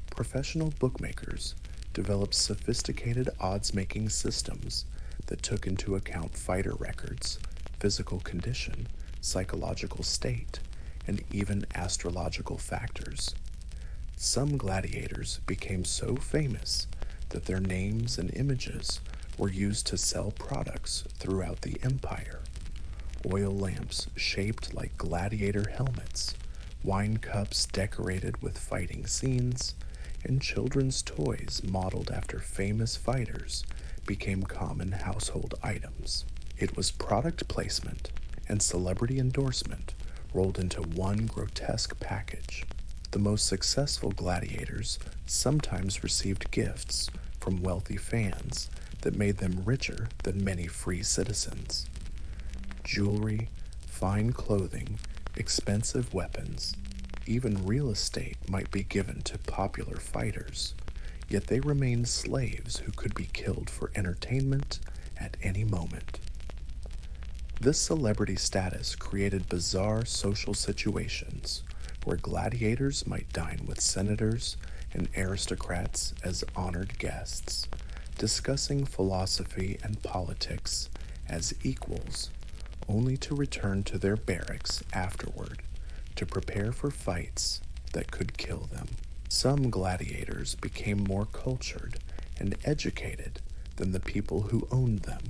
Professional bookmakers developed sophisticated odds-making systems that took into account fighter records, physical condition, psychological state, and even astrological factors. Some gladiators became so famous that their names and images were used to sell products throughout the empire. Oil lamps shaped like gladiator helmets, wine cups decorated with fighting scenes, and children's toys modeled after famous fighters became common household items. It was product placement and celebrity endorsement rolled into one grotesque package. The most successful gladiators sometimes received gifts from wealthy fans that made them richer than many free citizens. Jewelry, fine clothing, expensive weapons, even real estate might be given to popular fighters, yet they remained slaves who could be killed for entertainment at any moment. This celebrity status created bizarre social situations where gladiators might dine with senators and aristocrats as honored guests, discussing philosophy and politics as equals, only to return to their barracks afterward to prepare for fights that could kill them. Some gladiators became more cultured and educated than the people who owned them,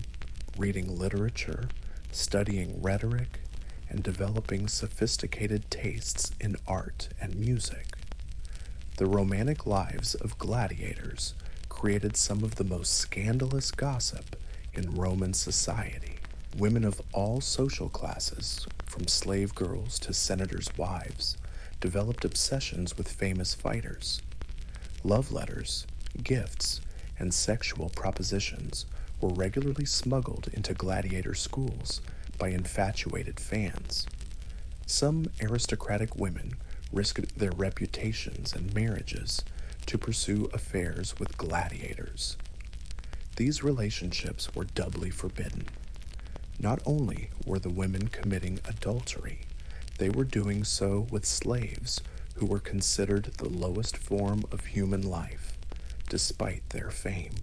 reading literature, studying rhetoric, and developing sophisticated tastes in art and music. The romantic lives of gladiators created some of the most scandalous gossip in Roman society. Women of all social classes, from slave girls to senators' wives, developed obsessions with famous fighters. Love letters, gifts, and sexual propositions were regularly smuggled into gladiator schools by infatuated fans. Some aristocratic women risked their reputations and marriages to pursue affairs with gladiators. These relationships were doubly forbidden. Not only were the women committing adultery, they were doing so with slaves who were considered the lowest form of human life, despite their fame.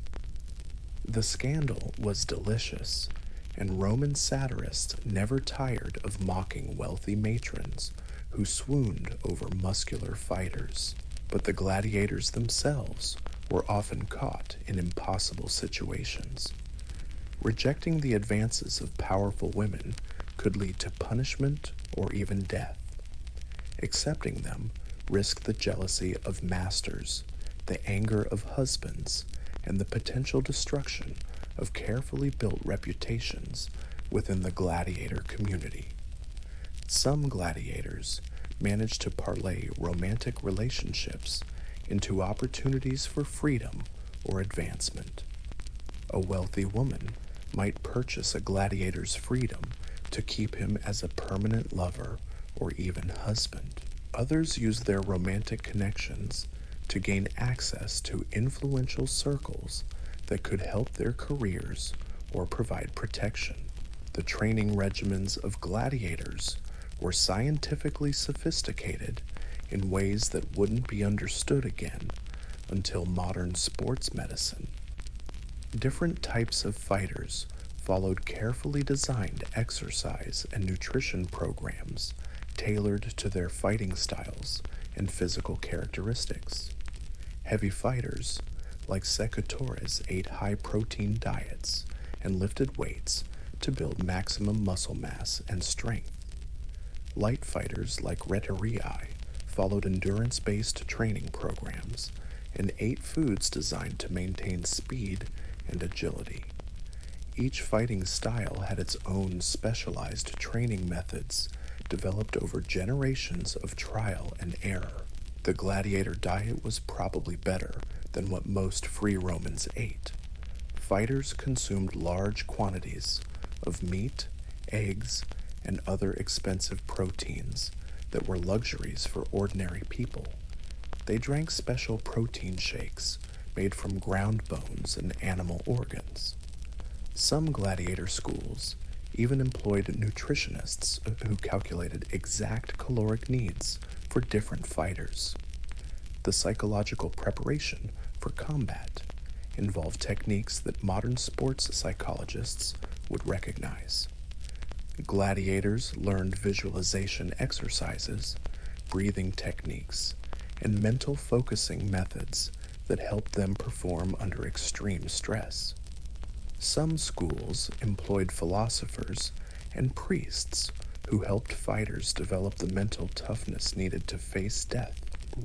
The scandal was delicious, and Roman satirists never tired of mocking wealthy matrons who swooned over muscular fighters. But the gladiators themselves were often caught in impossible situations. Rejecting the advances of powerful women could lead to punishment or even death. Accepting them risked the jealousy of masters, the anger of husbands, and the potential destruction of carefully built reputations within the gladiator community. Some gladiators managed to parlay romantic relationships into opportunities for freedom or advancement. A wealthy woman might purchase a gladiator's freedom to keep him as a permanent lover or even husband. Others use their romantic connections to gain access to influential circles that could help their careers or provide protection. The training regimens of gladiators were scientifically sophisticated in ways that wouldn't be understood again until modern sports medicine. Different types of fighters followed carefully designed exercise and nutrition programs tailored to their fighting styles and physical characteristics. Heavy fighters, like secateurs, ate high-protein diets and lifted weights to build maximum muscle mass and strength. Light fighters, like retiarii, followed endurance-based training programs and ate foods designed to maintain speed and agility. Each fighting style had its own specialized training methods developed over generations of trial and error. The gladiator diet was probably better than what most free Romans ate. Fighters consumed large quantities of meat, eggs, and other expensive proteins that were luxuries for ordinary people. They drank special protein shakes made from ground bones and animal organs. Some gladiator schools even employed nutritionists who calculated exact caloric needs for different fighters. The psychological preparation for combat involved techniques that modern sports psychologists would recognize. Gladiators learned visualization exercises, breathing techniques, and mental focusing methods that helped them perform under extreme stress. Some schools employed philosophers and priests who helped fighters develop the mental toughness needed to face death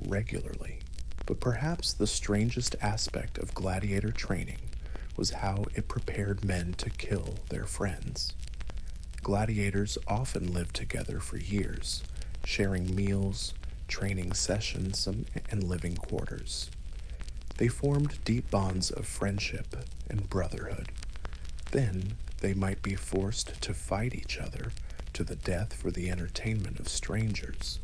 regularly. But perhaps the strangest aspect of gladiator training was how it prepared men to kill their friends. Gladiators often lived together for years, sharing meals, training sessions, and living quarters. They formed deep bonds of friendship and brotherhood. Then they might be forced to fight each other to the death for the entertainment of strangers.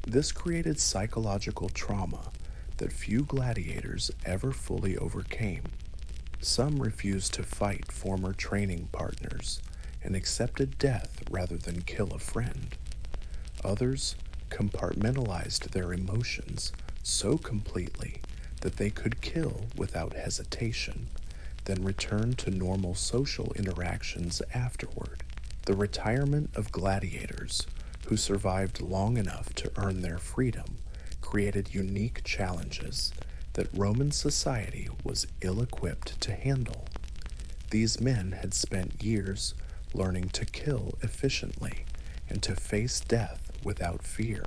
This created psychological trauma that few gladiators ever fully overcame. Some refused to fight former training partners and accepted death rather than kill a friend. Others compartmentalized their emotions so completely that they could kill without hesitation, then return to normal social interactions afterward. The retirement of gladiators who survived long enough to earn their freedom created unique challenges that Roman society was ill-equipped to handle. These men had spent years learning to kill efficiently and to face death without fear.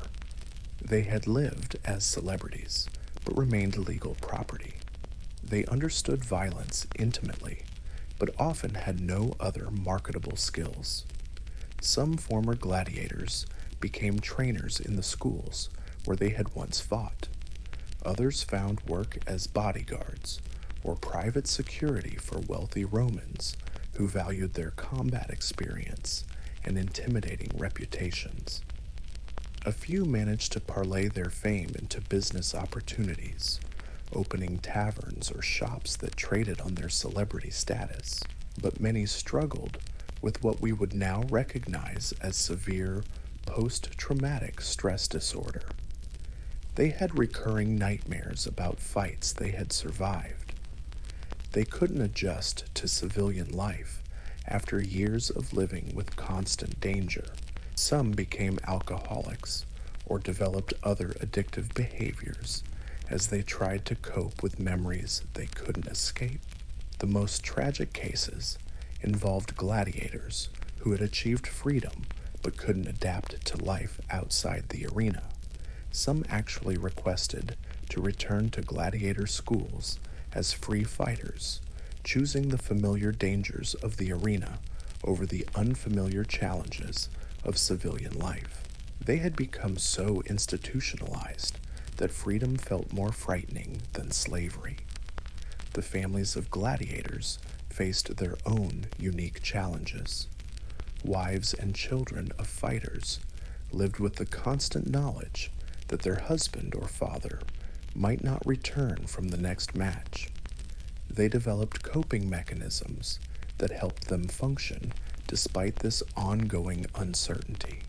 They had lived as celebrities, but remained legal property. They understood violence intimately, but often had no other marketable skills. Some former gladiators became trainers in the schools where they had once fought. Others found work as bodyguards or private security for wealthy Romans who valued their combat experience and intimidating reputations. A few managed to parlay their fame into business opportunities, opening taverns or shops that traded on their celebrity status, but many struggled with what we would now recognize as severe post-traumatic stress disorder. They had recurring nightmares about fights they had survived. They couldn't adjust to civilian life after years of living with constant danger. Some became alcoholics or developed other addictive behaviors as they tried to cope with memories they couldn't escape. The most tragic cases involved gladiators who had achieved freedom but couldn't adapt to life outside the arena. Some actually requested to return to gladiator schools as free fighters, choosing the familiar dangers of the arena over the unfamiliar challenges of civilian life. They had become so institutionalized that freedom felt more frightening than slavery. The families of gladiators faced their own unique challenges. Wives and children of fighters lived with the constant knowledge that their husband or father might not return from the next match. They developed coping mechanisms that helped them function despite this ongoing uncertainty.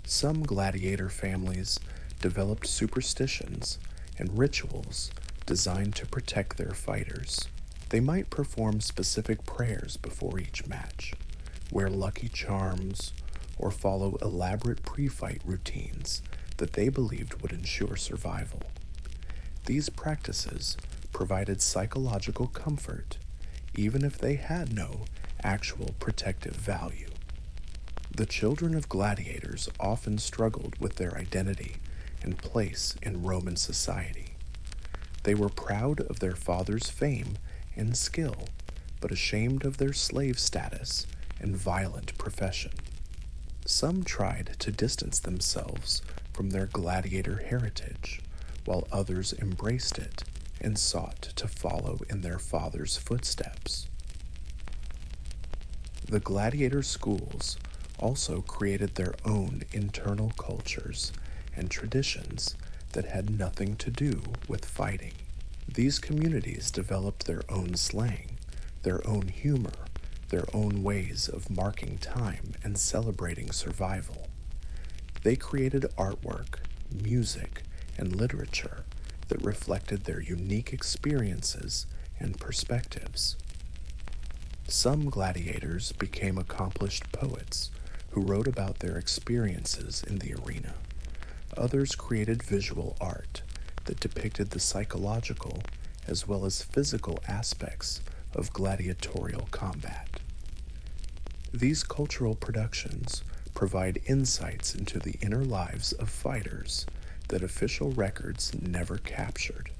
Some gladiator families developed superstitions and rituals designed to protect their fighters. They might perform specific prayers before each match, wear lucky charms, or follow elaborate pre-fight routines that they believed would ensure survival. These practices provided psychological comfort, even if they had no actual protective value. The children of gladiators often struggled with their identity and place in Roman society. They were proud of their father's fame and skill, but ashamed of their slave status and violent profession. Some tried to distance themselves from their gladiator heritage, while others embraced it and sought to follow in their father's footsteps. The gladiator schools also created their own internal cultures and traditions that had nothing to do with fighting. These communities developed their own slang, their own humor, their own ways of marking time and celebrating survival. They created artwork, music, and literature that reflected their unique experiences and perspectives. Some gladiators became accomplished poets who wrote about their experiences in the arena. Others created visual art that depicted the psychological as well as physical aspects of gladiatorial combat. These cultural productions provide insights into the inner lives of fighters that official records never captured.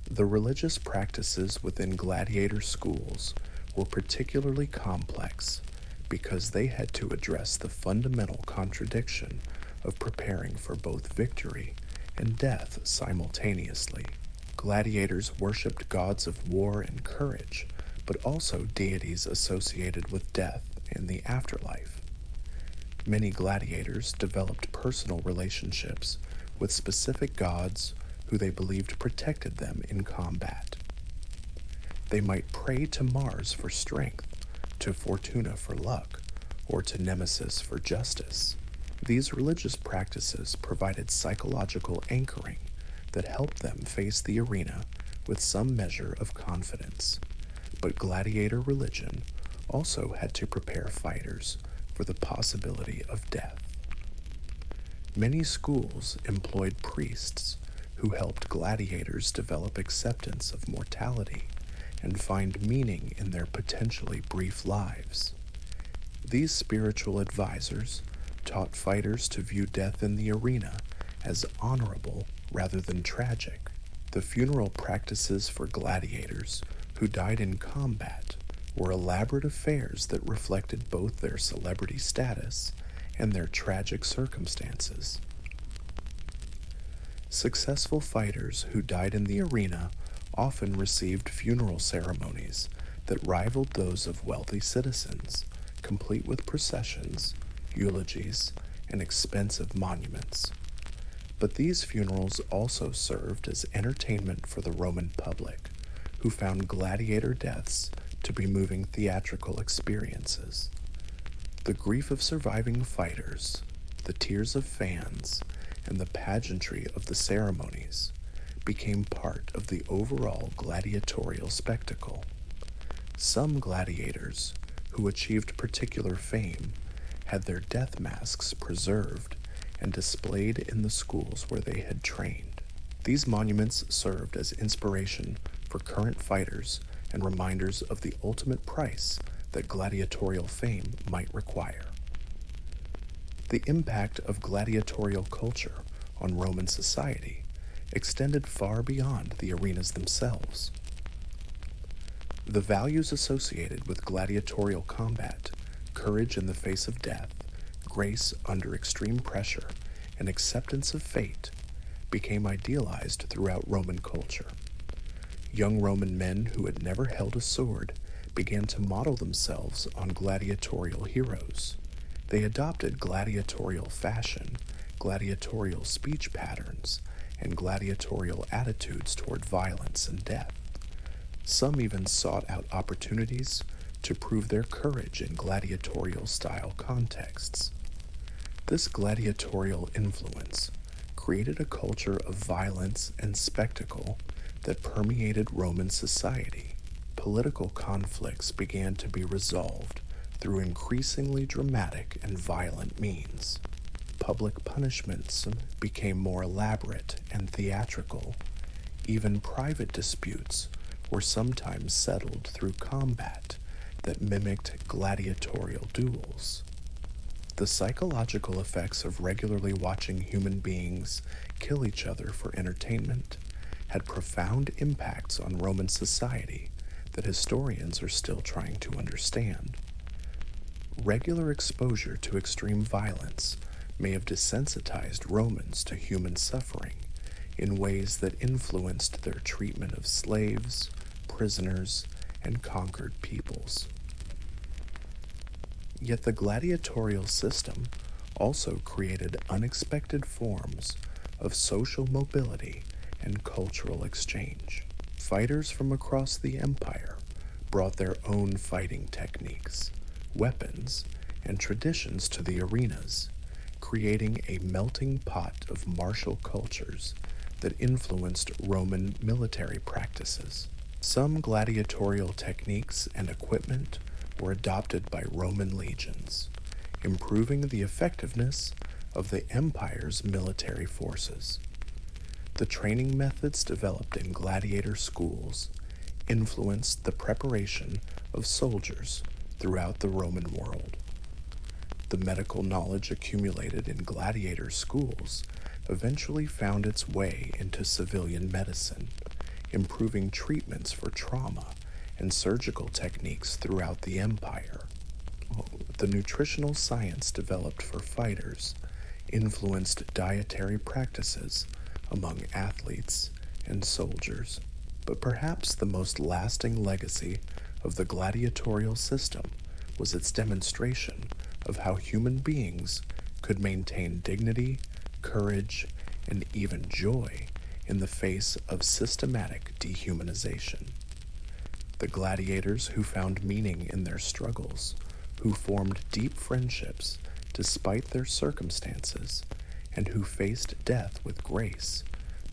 The religious practices within gladiator schools were particularly complex because they had to address the fundamental contradiction of preparing for both victory and death simultaneously. Gladiators worshipped gods of war and courage, but also deities associated with death and the afterlife. Many gladiators developed personal relationships with specific gods who they believed protected them in combat. They might pray to Mars for strength, to Fortuna for luck, or to Nemesis for justice. These religious practices provided psychological anchoring that helped them face the arena with some measure of confidence. But gladiator religion also had to prepare fighters for the possibility of death. Many schools employed priests who helped gladiators develop acceptance of mortality and find meaning in their potentially brief lives. These spiritual advisors taught fighters to view death in the arena as honorable rather than tragic. The funeral practices for gladiators who died in combat were elaborate affairs that reflected both their celebrity status and their tragic circumstances. Successful fighters who died in the arena often received funeral ceremonies that rivaled those of wealthy citizens, complete with processions, eulogies, and expensive monuments. But these funerals also served as entertainment for the Roman public, who found gladiator deaths to be moving theatrical experiences. The grief of surviving fighters, the tears of fans, and the pageantry of the ceremonies became part of the overall gladiatorial spectacle. Some gladiators who achieved particular fame had their death masks preserved and displayed in the schools where they had trained. These monuments served as inspiration for current fighters and reminders of the ultimate price that gladiatorial fame might require. The impact of gladiatorial culture on Roman society extended far beyond the arenas themselves. The values associated with gladiatorial combat, courage in the face of death, grace under extreme pressure, and acceptance of fate, became idealized throughout Roman culture. Young Roman men who had never held a sword began to model themselves on gladiatorial heroes. They adopted gladiatorial fashion, gladiatorial speech patterns, and gladiatorial attitudes toward violence and death. Some even sought out opportunities to prove their courage in gladiatorial-style contexts. This gladiatorial influence created a culture of violence and spectacle that permeated Roman society. Political conflicts began to be resolved through increasingly dramatic and violent means. Public punishments became more elaborate and theatrical. Even private disputes were sometimes settled through combat that mimicked gladiatorial duels. The psychological effects of regularly watching human beings kill each other for entertainment had profound impacts on Roman society that historians are still trying to understand. Regular exposure to extreme violence may have desensitized Romans to human suffering in ways that influenced their treatment of slaves, prisoners, and conquered peoples. Yet the gladiatorial system also created unexpected forms of social mobility and cultural exchange. Fighters from across the empire brought their own fighting techniques, weapons, and traditions to the arenas, creating a melting pot of martial cultures that influenced Roman military practices. Some gladiatorial techniques and equipment were adopted by Roman legions, improving the effectiveness of the empire's military forces. The training methods developed in gladiator schools influenced the preparation of soldiers throughout the Roman world. The medical knowledge accumulated in gladiator schools eventually found its way into civilian medicine, improving treatments for trauma and surgical techniques throughout the empire. The nutritional science developed for fighters influenced dietary practices among athletes and soldiers. But perhaps the most lasting legacy of the gladiatorial system was its demonstration of how human beings could maintain dignity, courage, and even joy in the face of systematic dehumanization. The gladiators who found meaning in their struggles, who formed deep friendships despite their circumstances, and who faced death with grace,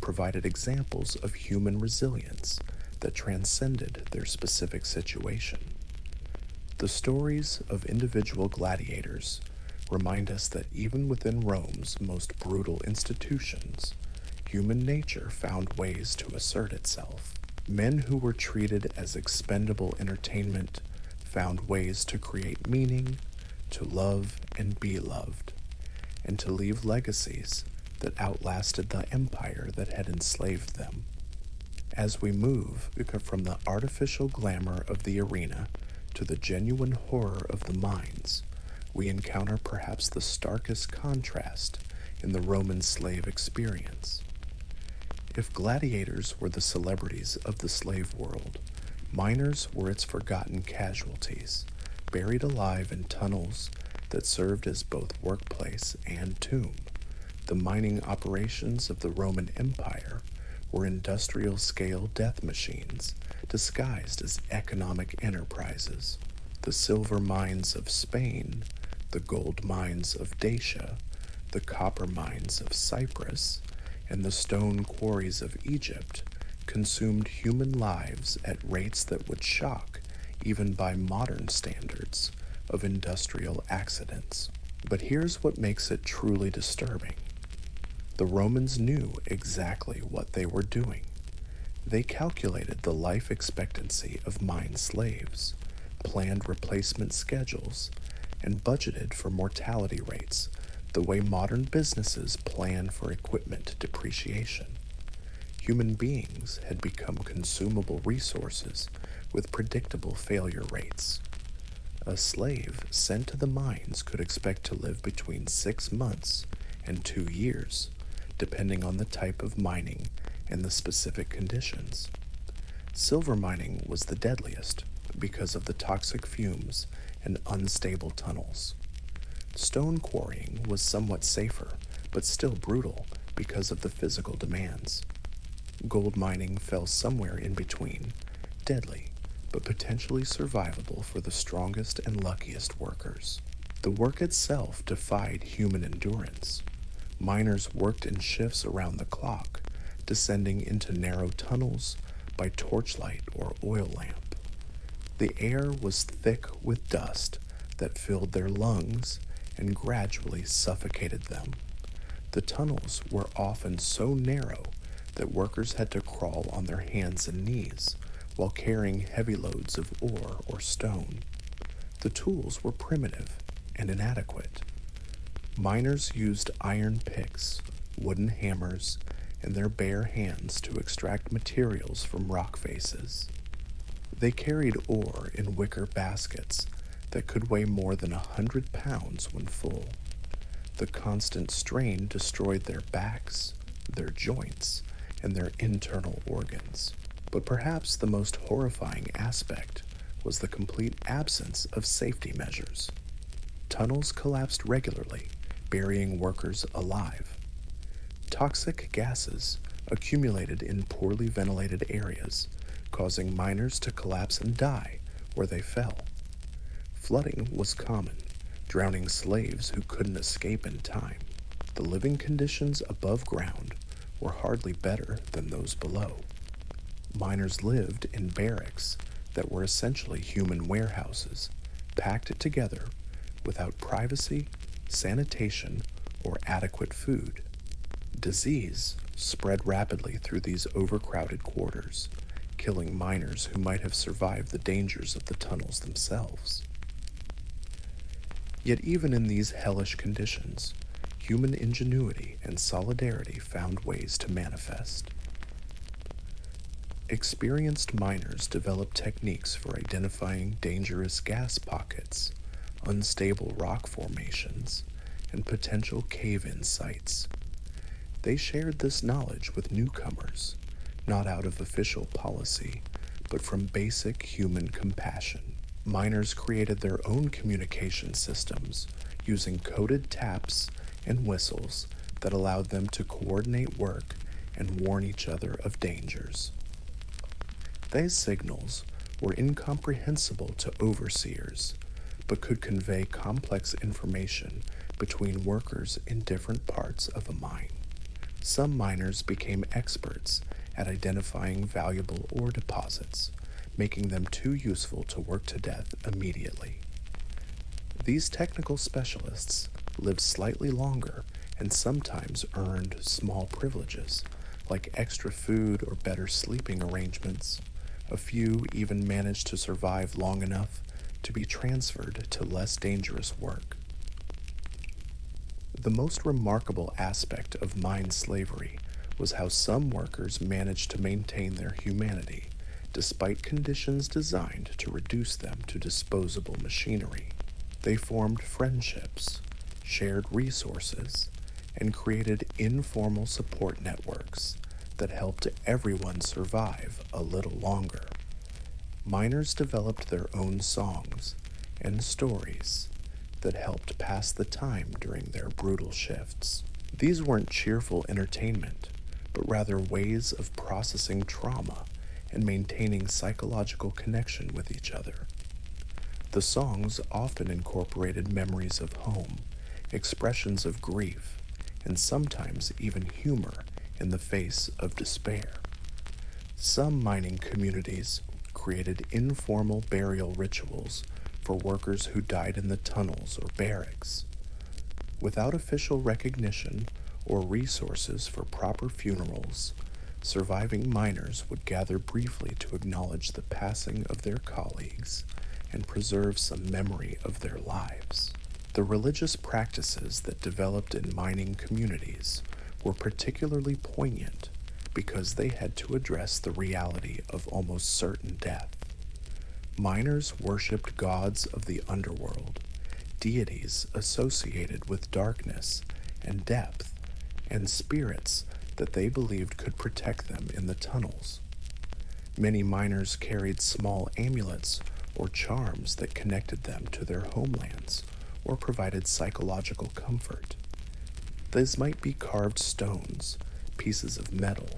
provided examples of human resilience that transcended their specific situation. The stories of individual gladiators remind us that even within Rome's most brutal institutions, human nature found ways to assert itself. Men who were treated as expendable entertainment found ways to create meaning, to love and be loved, and to leave legacies that outlasted the empire that had enslaved them. As we move from the artificial glamour of the arena to the genuine horror of the mines, we encounter perhaps the starkest contrast in the Roman slave experience. If gladiators were the celebrities of the slave world, miners were its forgotten casualties, buried alive in tunnels that served as both workplace and tomb. The mining operations of the Roman Empire were industrial-scale death machines disguised as economic enterprises. The silver mines of Spain, the gold mines of Dacia, the copper mines of Cyprus, and the stone quarries of Egypt consumed human lives at rates that would shock even by modern standards of industrial accidents. But here's what makes it truly disturbing. The Romans knew exactly what they were doing. They calculated the life expectancy of mine slaves, planned replacement schedules, and budgeted for mortality rates the way modern businesses plan for equipment depreciation. Human beings had become consumable resources with predictable failure rates. A slave sent to the mines could expect to live between 6 months and 2 years, depending on the type of mining and the specific conditions. Silver mining was the deadliest because of the toxic fumes and unstable tunnels. Stone quarrying was somewhat safer, but still brutal because of the physical demands. Gold mining fell somewhere in between, deadly, but potentially survivable for the strongest and luckiest workers. The work itself defied human endurance. Miners worked in shifts around the clock, descending into narrow tunnels by torchlight or oil lamp. The air was thick with dust that filled their lungs and gradually suffocated them. The tunnels were often so narrow that workers had to crawl on their hands and knees while carrying heavy loads of ore or stone. The tools were primitive and inadequate. Miners used iron picks, wooden hammers, and their bare hands to extract materials from rock faces. They carried ore in wicker baskets that could weigh more than 100 pounds when full. The constant strain destroyed their backs, their joints, and their internal organs. But perhaps the most horrifying aspect was the complete absence of safety measures. Tunnels collapsed regularly, burying workers alive. Toxic gases accumulated in poorly ventilated areas, causing miners to collapse and die where they fell. Flooding was common, drowning slaves who couldn't escape in time. The living conditions above ground were hardly better than those below. Miners lived in barracks that were essentially human warehouses, packed together without privacy, sanitation, or adequate food. Disease spread rapidly through these overcrowded quarters, killing miners who might have survived the dangers of the tunnels themselves. Yet even in these hellish conditions, human ingenuity and solidarity found ways to manifest. Experienced miners developed techniques for identifying dangerous gas pockets, unstable rock formations, and potential cave-in sites. They shared this knowledge with newcomers, not out of official policy, but from basic human compassion. Miners created their own communication systems using coded taps and whistles that allowed them to coordinate work and warn each other of dangers. These signals were incomprehensible to overseers, but could convey complex information between workers in different parts of a mine. Some miners became experts at identifying valuable ore deposits, making them too useful to work to death immediately. These technical specialists lived slightly longer and sometimes earned small privileges, like extra food or better sleeping arrangements. A few even managed to survive long enough to be transferred to less dangerous work. The most remarkable aspect of mine slavery was how some workers managed to maintain their humanity despite conditions designed to reduce them to disposable machinery. They formed friendships, shared resources, and created informal support networks that helped everyone survive a little longer. Miners developed their own songs and stories that helped pass the time during their brutal shifts. These weren't cheerful entertainment, but rather ways of processing trauma and maintaining psychological connection with each other. The songs often incorporated memories of home, expressions of grief, and sometimes even humor in the face of despair. Some mining communities created informal burial rituals for workers who died in the tunnels or barracks. Without official recognition or resources for proper funerals, surviving miners would gather briefly to acknowledge the passing of their colleagues and preserve some memory of their lives. The religious practices that developed in mining communities were particularly poignant because they had to address the reality of almost certain death. Miners worshipped gods of the underworld, deities associated with darkness and depth, and spirits that they believed could protect them in the tunnels. Many miners carried small amulets or charms that connected them to their homelands or provided psychological comfort. These might be carved stones, pieces of metal,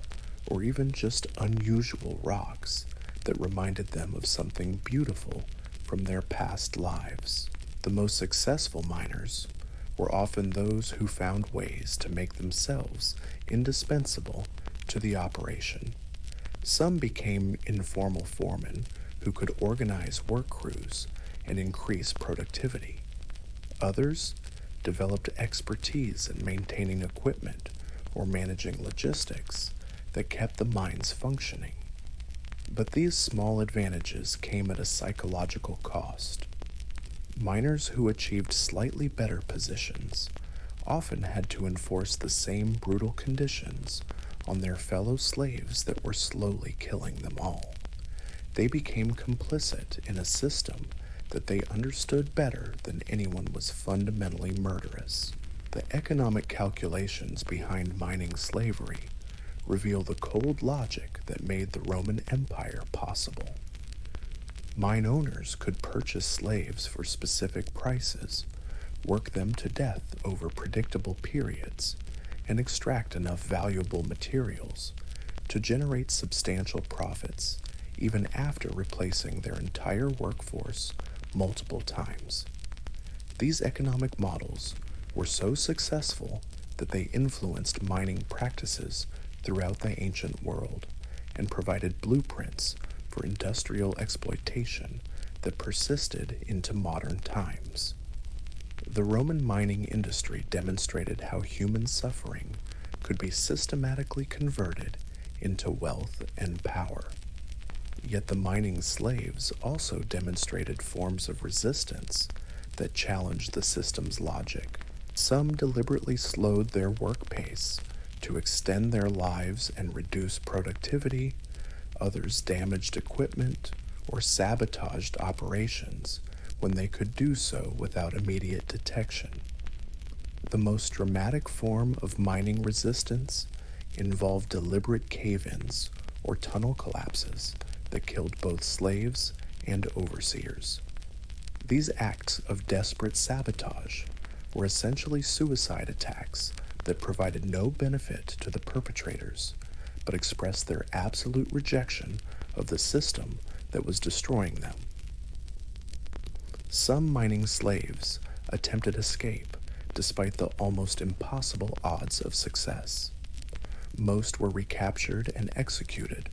or even just unusual rocks that reminded them of something beautiful from their past lives. The most successful miners were often those who found ways to make themselves indispensable to the operation. Some became informal foremen who could organize work crews and increase productivity. Others developed expertise in maintaining equipment or managing logistics that kept the mines functioning. But these small advantages came at a psychological cost. Miners who achieved slightly better positions often had to enforce the same brutal conditions on their fellow slaves that were slowly killing them all. They became complicit in a system that they understood better than anyone was fundamentally murderous. The economic calculations behind mining slavery reveal the cold logic that made the Roman Empire possible. Mine owners could purchase slaves for specific prices, work them to death over predictable periods, and extract enough valuable materials to generate substantial profits even after replacing their entire workforce multiple times. These economic models were so successful that they influenced mining practices throughout the ancient world and provided blueprints for industrial exploitation that persisted into modern times. The Roman mining industry demonstrated how human suffering could be systematically converted into wealth and power. Yet the mining slaves also demonstrated forms of resistance that challenged the system's logic. Some deliberately slowed their work pace to extend their lives and reduce productivity. Others damaged equipment or sabotaged operations when they could do so without immediate detection. The most dramatic form of mining resistance involved deliberate cave-ins or tunnel collapses that killed both slaves and overseers. These acts of desperate sabotage were essentially suicide attacks that provided no benefit to the perpetrators, but expressed their absolute rejection of the system that was destroying them. Some mining slaves attempted escape despite the almost impossible odds of success. Most were recaptured and executed,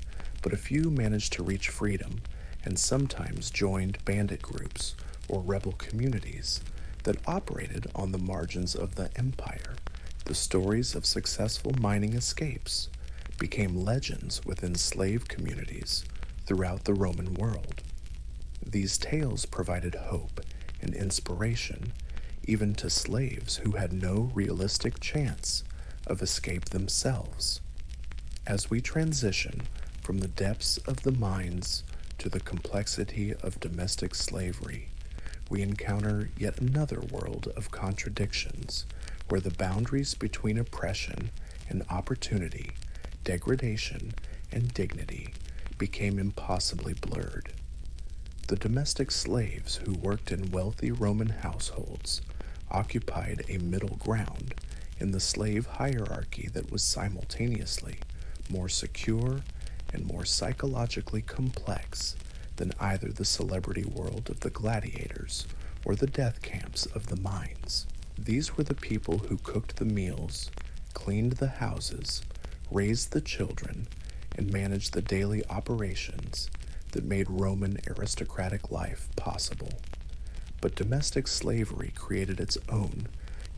but a few managed to reach freedom and sometimes joined bandit groups or rebel communities that operated on the margins of the empire. The stories of successful mining escapes became legends within slave communities throughout the Roman world. These tales provided hope and inspiration even to slaves who had no realistic chance of escape themselves. As we transition from the depths of the mines to the complexity of domestic slavery, we encounter yet another world of contradictions where the boundaries between oppression and opportunity, degradation and dignity became impossibly blurred. The domestic slaves who worked in wealthy Roman households occupied a middle ground in the slave hierarchy that was simultaneously more secure and more psychologically complex than either the celebrity world of the gladiators or the death camps of the mines. These were the people who cooked the meals, cleaned the houses, raised the children, and managed the daily operations that made Roman aristocratic life possible. But domestic slavery created its own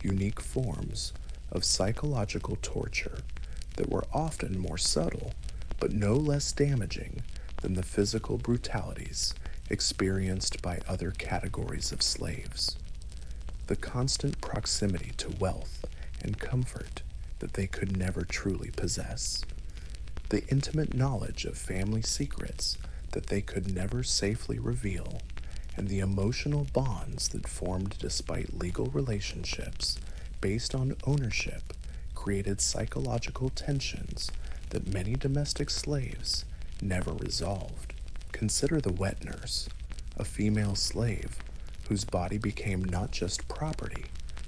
unique forms of psychological torture that were often more subtle but no less damaging than the physical brutalities experienced by other categories of slaves. the constant proximity to wealth and comfort that they could never truly possess, the intimate knowledge of family secrets that they could never safely reveal, and the emotional bonds that formed despite legal relationships based on ownership created psychological tensions that many domestic slaves never resolved. Consider the wet nurse, a female slave whose body became not just property,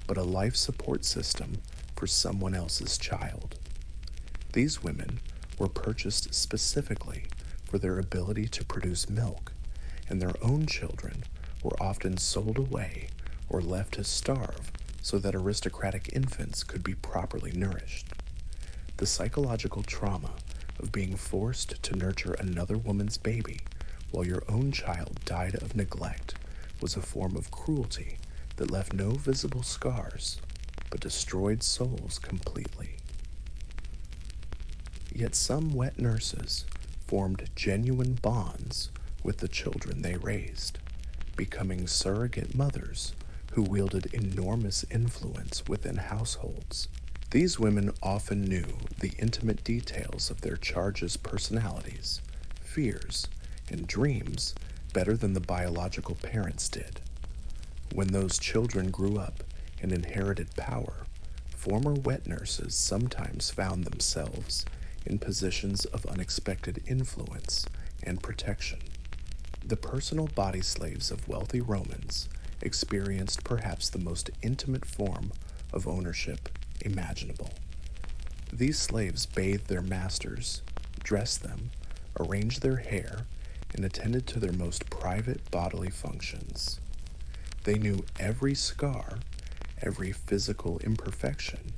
but a life support system for someone else's child. These women were purchased specifically for their ability to produce milk, and their own children were often sold away or left to starve so that aristocratic infants could be properly nourished. The psychological trauma of being forced to nurture another woman's baby while your own child died of neglect was a form of cruelty that left no visible scars, but destroyed souls completely. Yet some wet nurses formed genuine bonds with the children they raised, becoming surrogate mothers who wielded enormous influence within households. These women often knew the intimate details of their charges' personalities, fears, and dreams better than the biological parents did. When those children grew up and inherited power, former wet nurses sometimes found themselves in positions of unexpected influence and protection. The personal body slaves of wealthy Romans experienced perhaps the most intimate form of ownership imaginable. These slaves bathed their masters, dressed them, arranged their hair, and attended to their most private bodily functions. They knew every scar, every physical imperfection,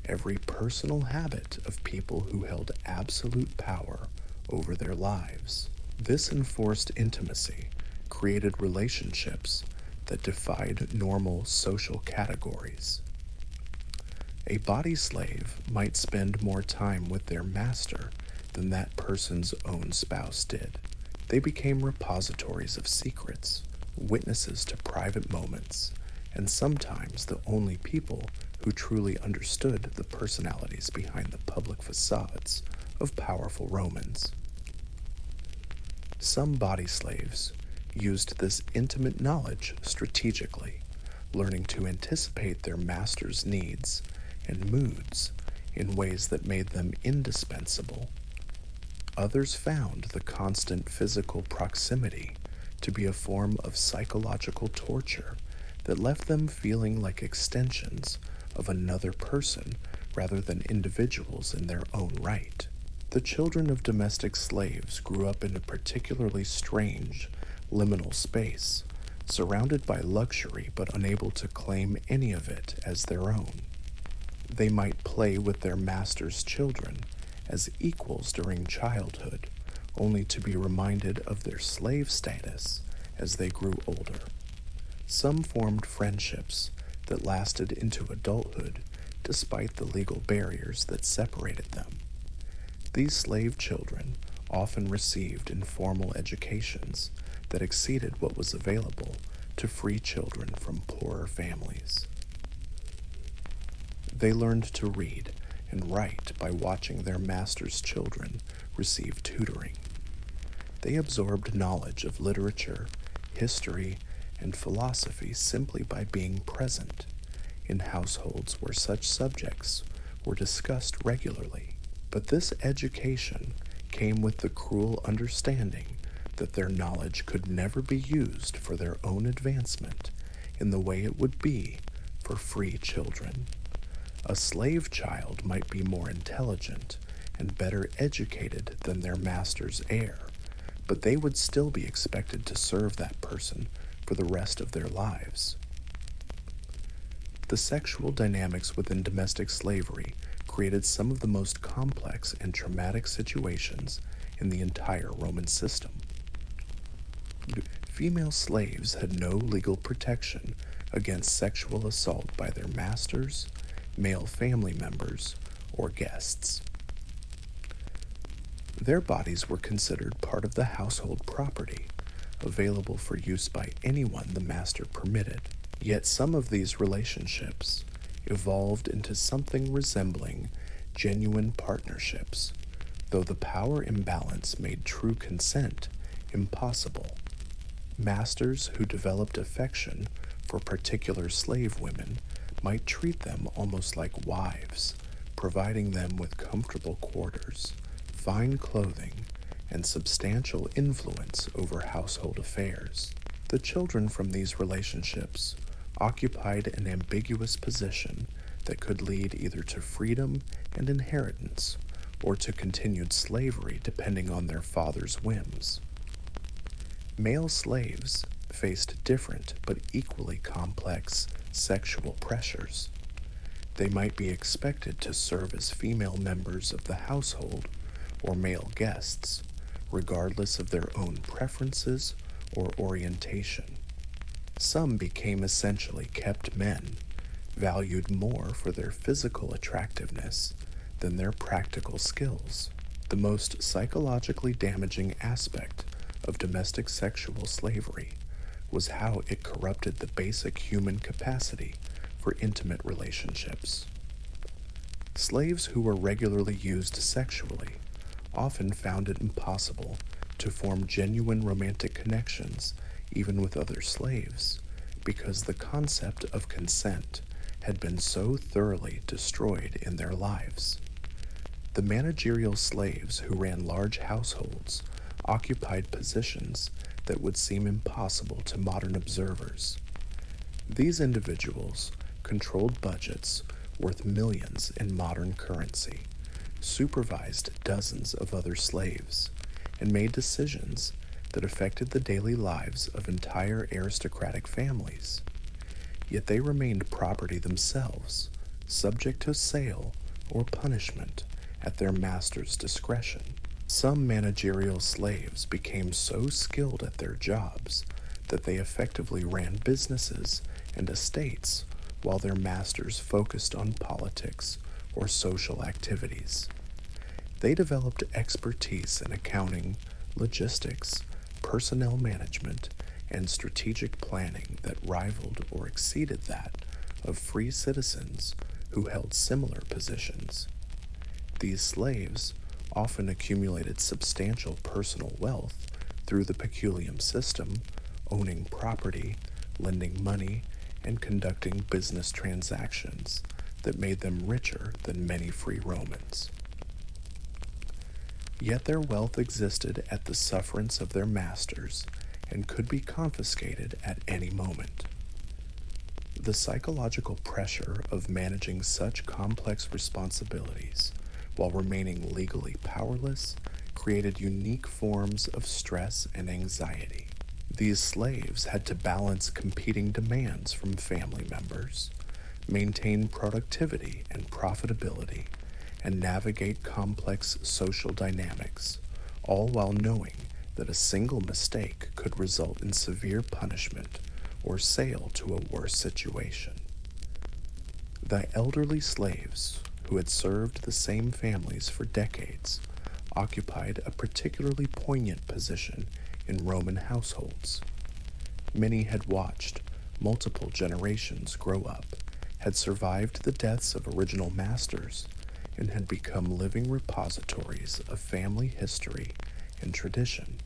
every personal habit of people who held absolute power over their lives. This enforced intimacy created relationships that defied normal social categories. A body slave might spend more time with their master than that person's own spouse did. They became repositories of secrets, witnesses to private moments, and sometimes the only people who truly understood the personalities behind the public facades of powerful Romans. Some body slaves used this intimate knowledge strategically, learning to anticipate their master's needs and moods in ways that made them indispensable. Others found the constant physical proximity to be a form of psychological torture that left them feeling like extensions of another person rather than individuals in their own right. The children of domestic slaves grew up in a particularly strange, liminal space, surrounded by luxury but unable to claim any of it as their own. They might play with their master's children as equals during childhood, only to be reminded of their slave status as they grew older. Some formed friendships that lasted into adulthood despite the legal barriers that separated them. These slave children often received informal educations that exceeded what was available to free children from poorer families. They learned to read and write by watching their master's children receive tutoring. They absorbed knowledge of literature, history, and philosophy simply by being present in households where such subjects were discussed regularly. But this education came with the cruel understanding that their knowledge could never be used for their own advancement in the way it would be for free children. A slave child might be more intelligent and better educated than their master's heir, but they would still be expected to serve that person for the rest of their lives. The sexual dynamics within domestic slavery created some of the most complex and traumatic situations in the entire Roman system. Female slaves had no legal protection against sexual assault by their masters, male family members, or guests. Their bodies were considered part of the household property, available for use by anyone the master permitted. Yet some of these relationships evolved into something resembling genuine partnerships, though the power imbalance made true consent impossible. Masters who developed affection for particular slave women might treat them almost like wives, providing them with comfortable quarters, fine clothing, and substantial influence over household affairs. The children from these relationships occupied an ambiguous position that could lead either to freedom and inheritance or to continued slavery depending on their father's whims. Male slaves faced different but equally complex sexual pressures. They might be expected to serve as female members of the household or male guests, regardless of their own preferences or orientation. Some became essentially kept men, valued more for their physical attractiveness than their practical skills. The most psychologically damaging aspect of domestic sexual slavery was how it corrupted the basic human capacity for intimate relationships. Slaves who were regularly used sexually often found it impossible to form genuine romantic connections even with other slaves, because the concept of consent had been so thoroughly destroyed in their lives. The managerial slaves who ran large households occupied positions that would seem impossible to modern observers. These individuals controlled budgets worth millions in modern currency, supervised dozens of other slaves, and made decisions that affected the daily lives of entire aristocratic families. Yet they remained property themselves, subject to sale or punishment at their master's discretion. Some managerial slaves became so skilled at their jobs that they effectively ran businesses and estates while their masters focused on politics or social activities. They developed expertise in accounting, logistics, personnel management, and strategic planning that rivaled or exceeded that of free citizens who held similar positions. These slaves often accumulated substantial personal wealth through the peculium system, owning property, lending money, and conducting business transactions that made them richer than many free Romans. Yet their wealth existed at the sufferance of their masters and could be confiscated at any moment. The psychological pressure of managing such complex responsibilities while remaining legally powerless created unique forms of stress and anxiety. These slaves had to balance competing demands from family members, maintain productivity and profitability, and navigate complex social dynamics, all while knowing that a single mistake could result in severe punishment or sale to a worse situation. The elderly slaves, who had served the same families for decades, occupied a particularly poignant position in Roman households. Many had watched multiple generations grow up, had survived the deaths of original masters, and had become living repositories of family history and tradition.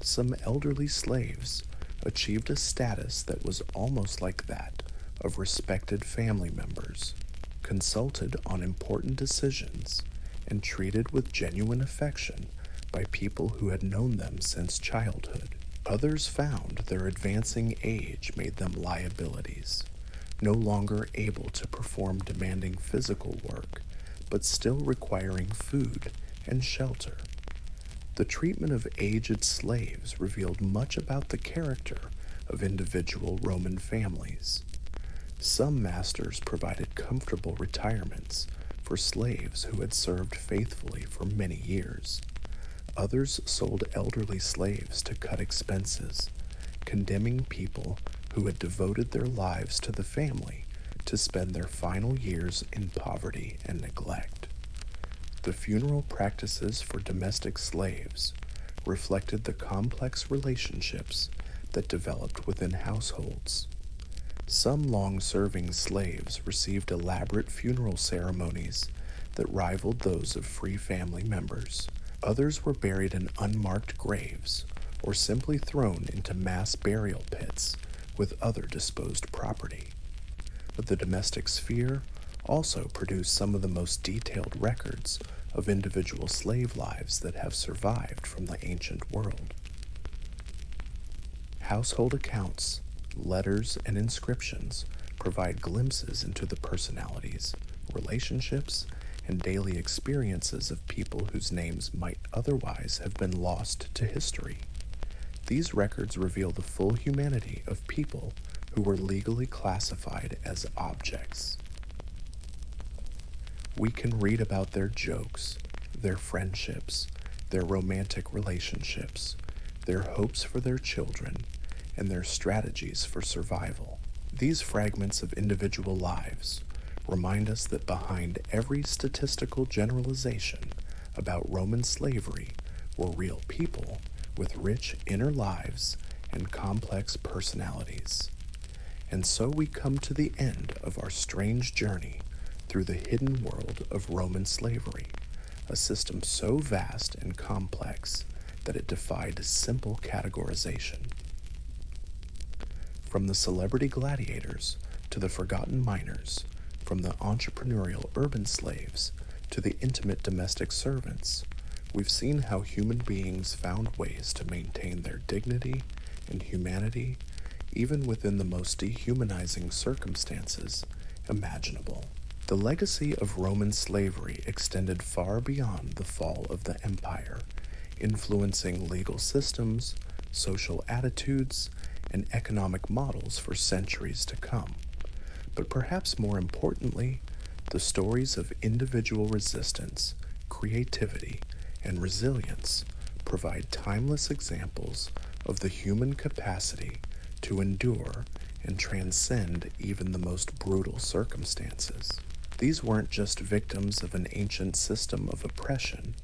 Some elderly slaves achieved a status that was almost like that of respected family members, consulted on important decisions, and treated with genuine affection by people who had known them since childhood. Others found their advancing age made them liabilities, no longer able to perform demanding physical work, but still requiring food and shelter. The treatment of aged slaves revealed much about the character of individual Roman families. Some masters provided comfortable retirements for slaves who had served faithfully for many years. Others sold elderly slaves to cut expenses, condemning people who had devoted their lives to the family to spend their final years in poverty and neglect. The funeral practices for domestic slaves reflected the complex relationships that developed within households. Some long serving slaves received elaborate funeral ceremonies that rivaled those of free family members. Others were buried in unmarked graves or simply thrown into mass burial pits with other disposed property. But the domestic sphere also produced some of the most detailed records of individual slave lives that have survived from the ancient world. Household accounts, letters, and inscriptions provide glimpses into the personalities, relationships, and daily experiences of people whose names might otherwise have been lost to history. These records reveal the full humanity of people who were legally classified as objects. We can read about their jokes, their friendships, their romantic relationships, their hopes for their children, and their strategies for survival. These fragments of individual lives remind us that behind every statistical generalization about Roman slavery were real people with rich inner lives and complex personalities. And so we come to the end of our strange journey through the hidden world of Roman slavery, a system so vast and complex that it defied simple categorization. From the celebrity gladiators to the forgotten miners, from the entrepreneurial urban slaves to the intimate domestic servants, we've seen how human beings found ways to maintain their dignity and humanity even within the most dehumanizing circumstances imaginable. The legacy of Roman slavery extended far beyond the fall of the empire, influencing legal systems, social attitudes, and economic models for centuries to come. But perhaps more importantly, the stories of individual resistance, creativity, and resilience provide timeless examples of the human capacity to endure and transcend even the most brutal circumstances. These weren't just victims of an ancient system of oppression,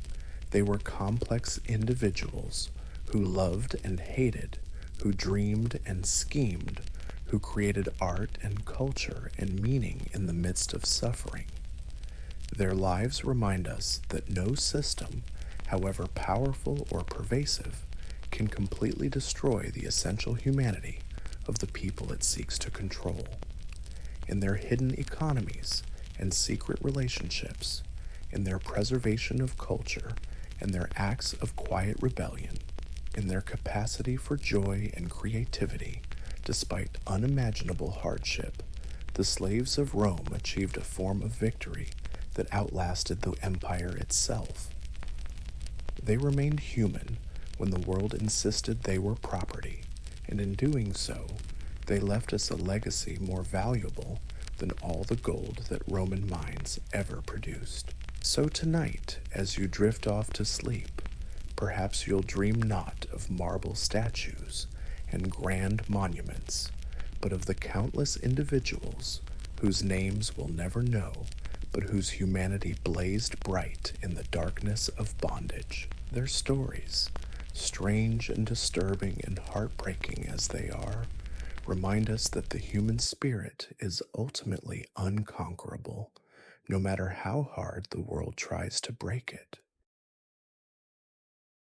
they were complex individuals who loved and hated, who dreamed and schemed, who created art and culture and meaning in the midst of suffering. Their lives remind us that no system, however powerful or pervasive, can completely destroy the essential humanity of the people it seeks to control. In their hidden economies and secret relationships, in their preservation of culture and their acts of quiet rebellion, in their capacity for joy and creativity, despite unimaginable hardship, the slaves of Rome achieved a form of victory that outlasted the empire itself. They remained human when the world insisted they were property, and in doing so, they left us a legacy more valuable than all the gold that Roman mines ever produced. So tonight, as you drift off to sleep, perhaps you'll dream not of marble statues and grand monuments, but of the countless individuals whose names we'll never know, but whose humanity blazed bright in the darkness of bondage. Their stories, strange and disturbing and heartbreaking as they are, remind us that the human spirit is ultimately unconquerable, no matter how hard the world tries to break it.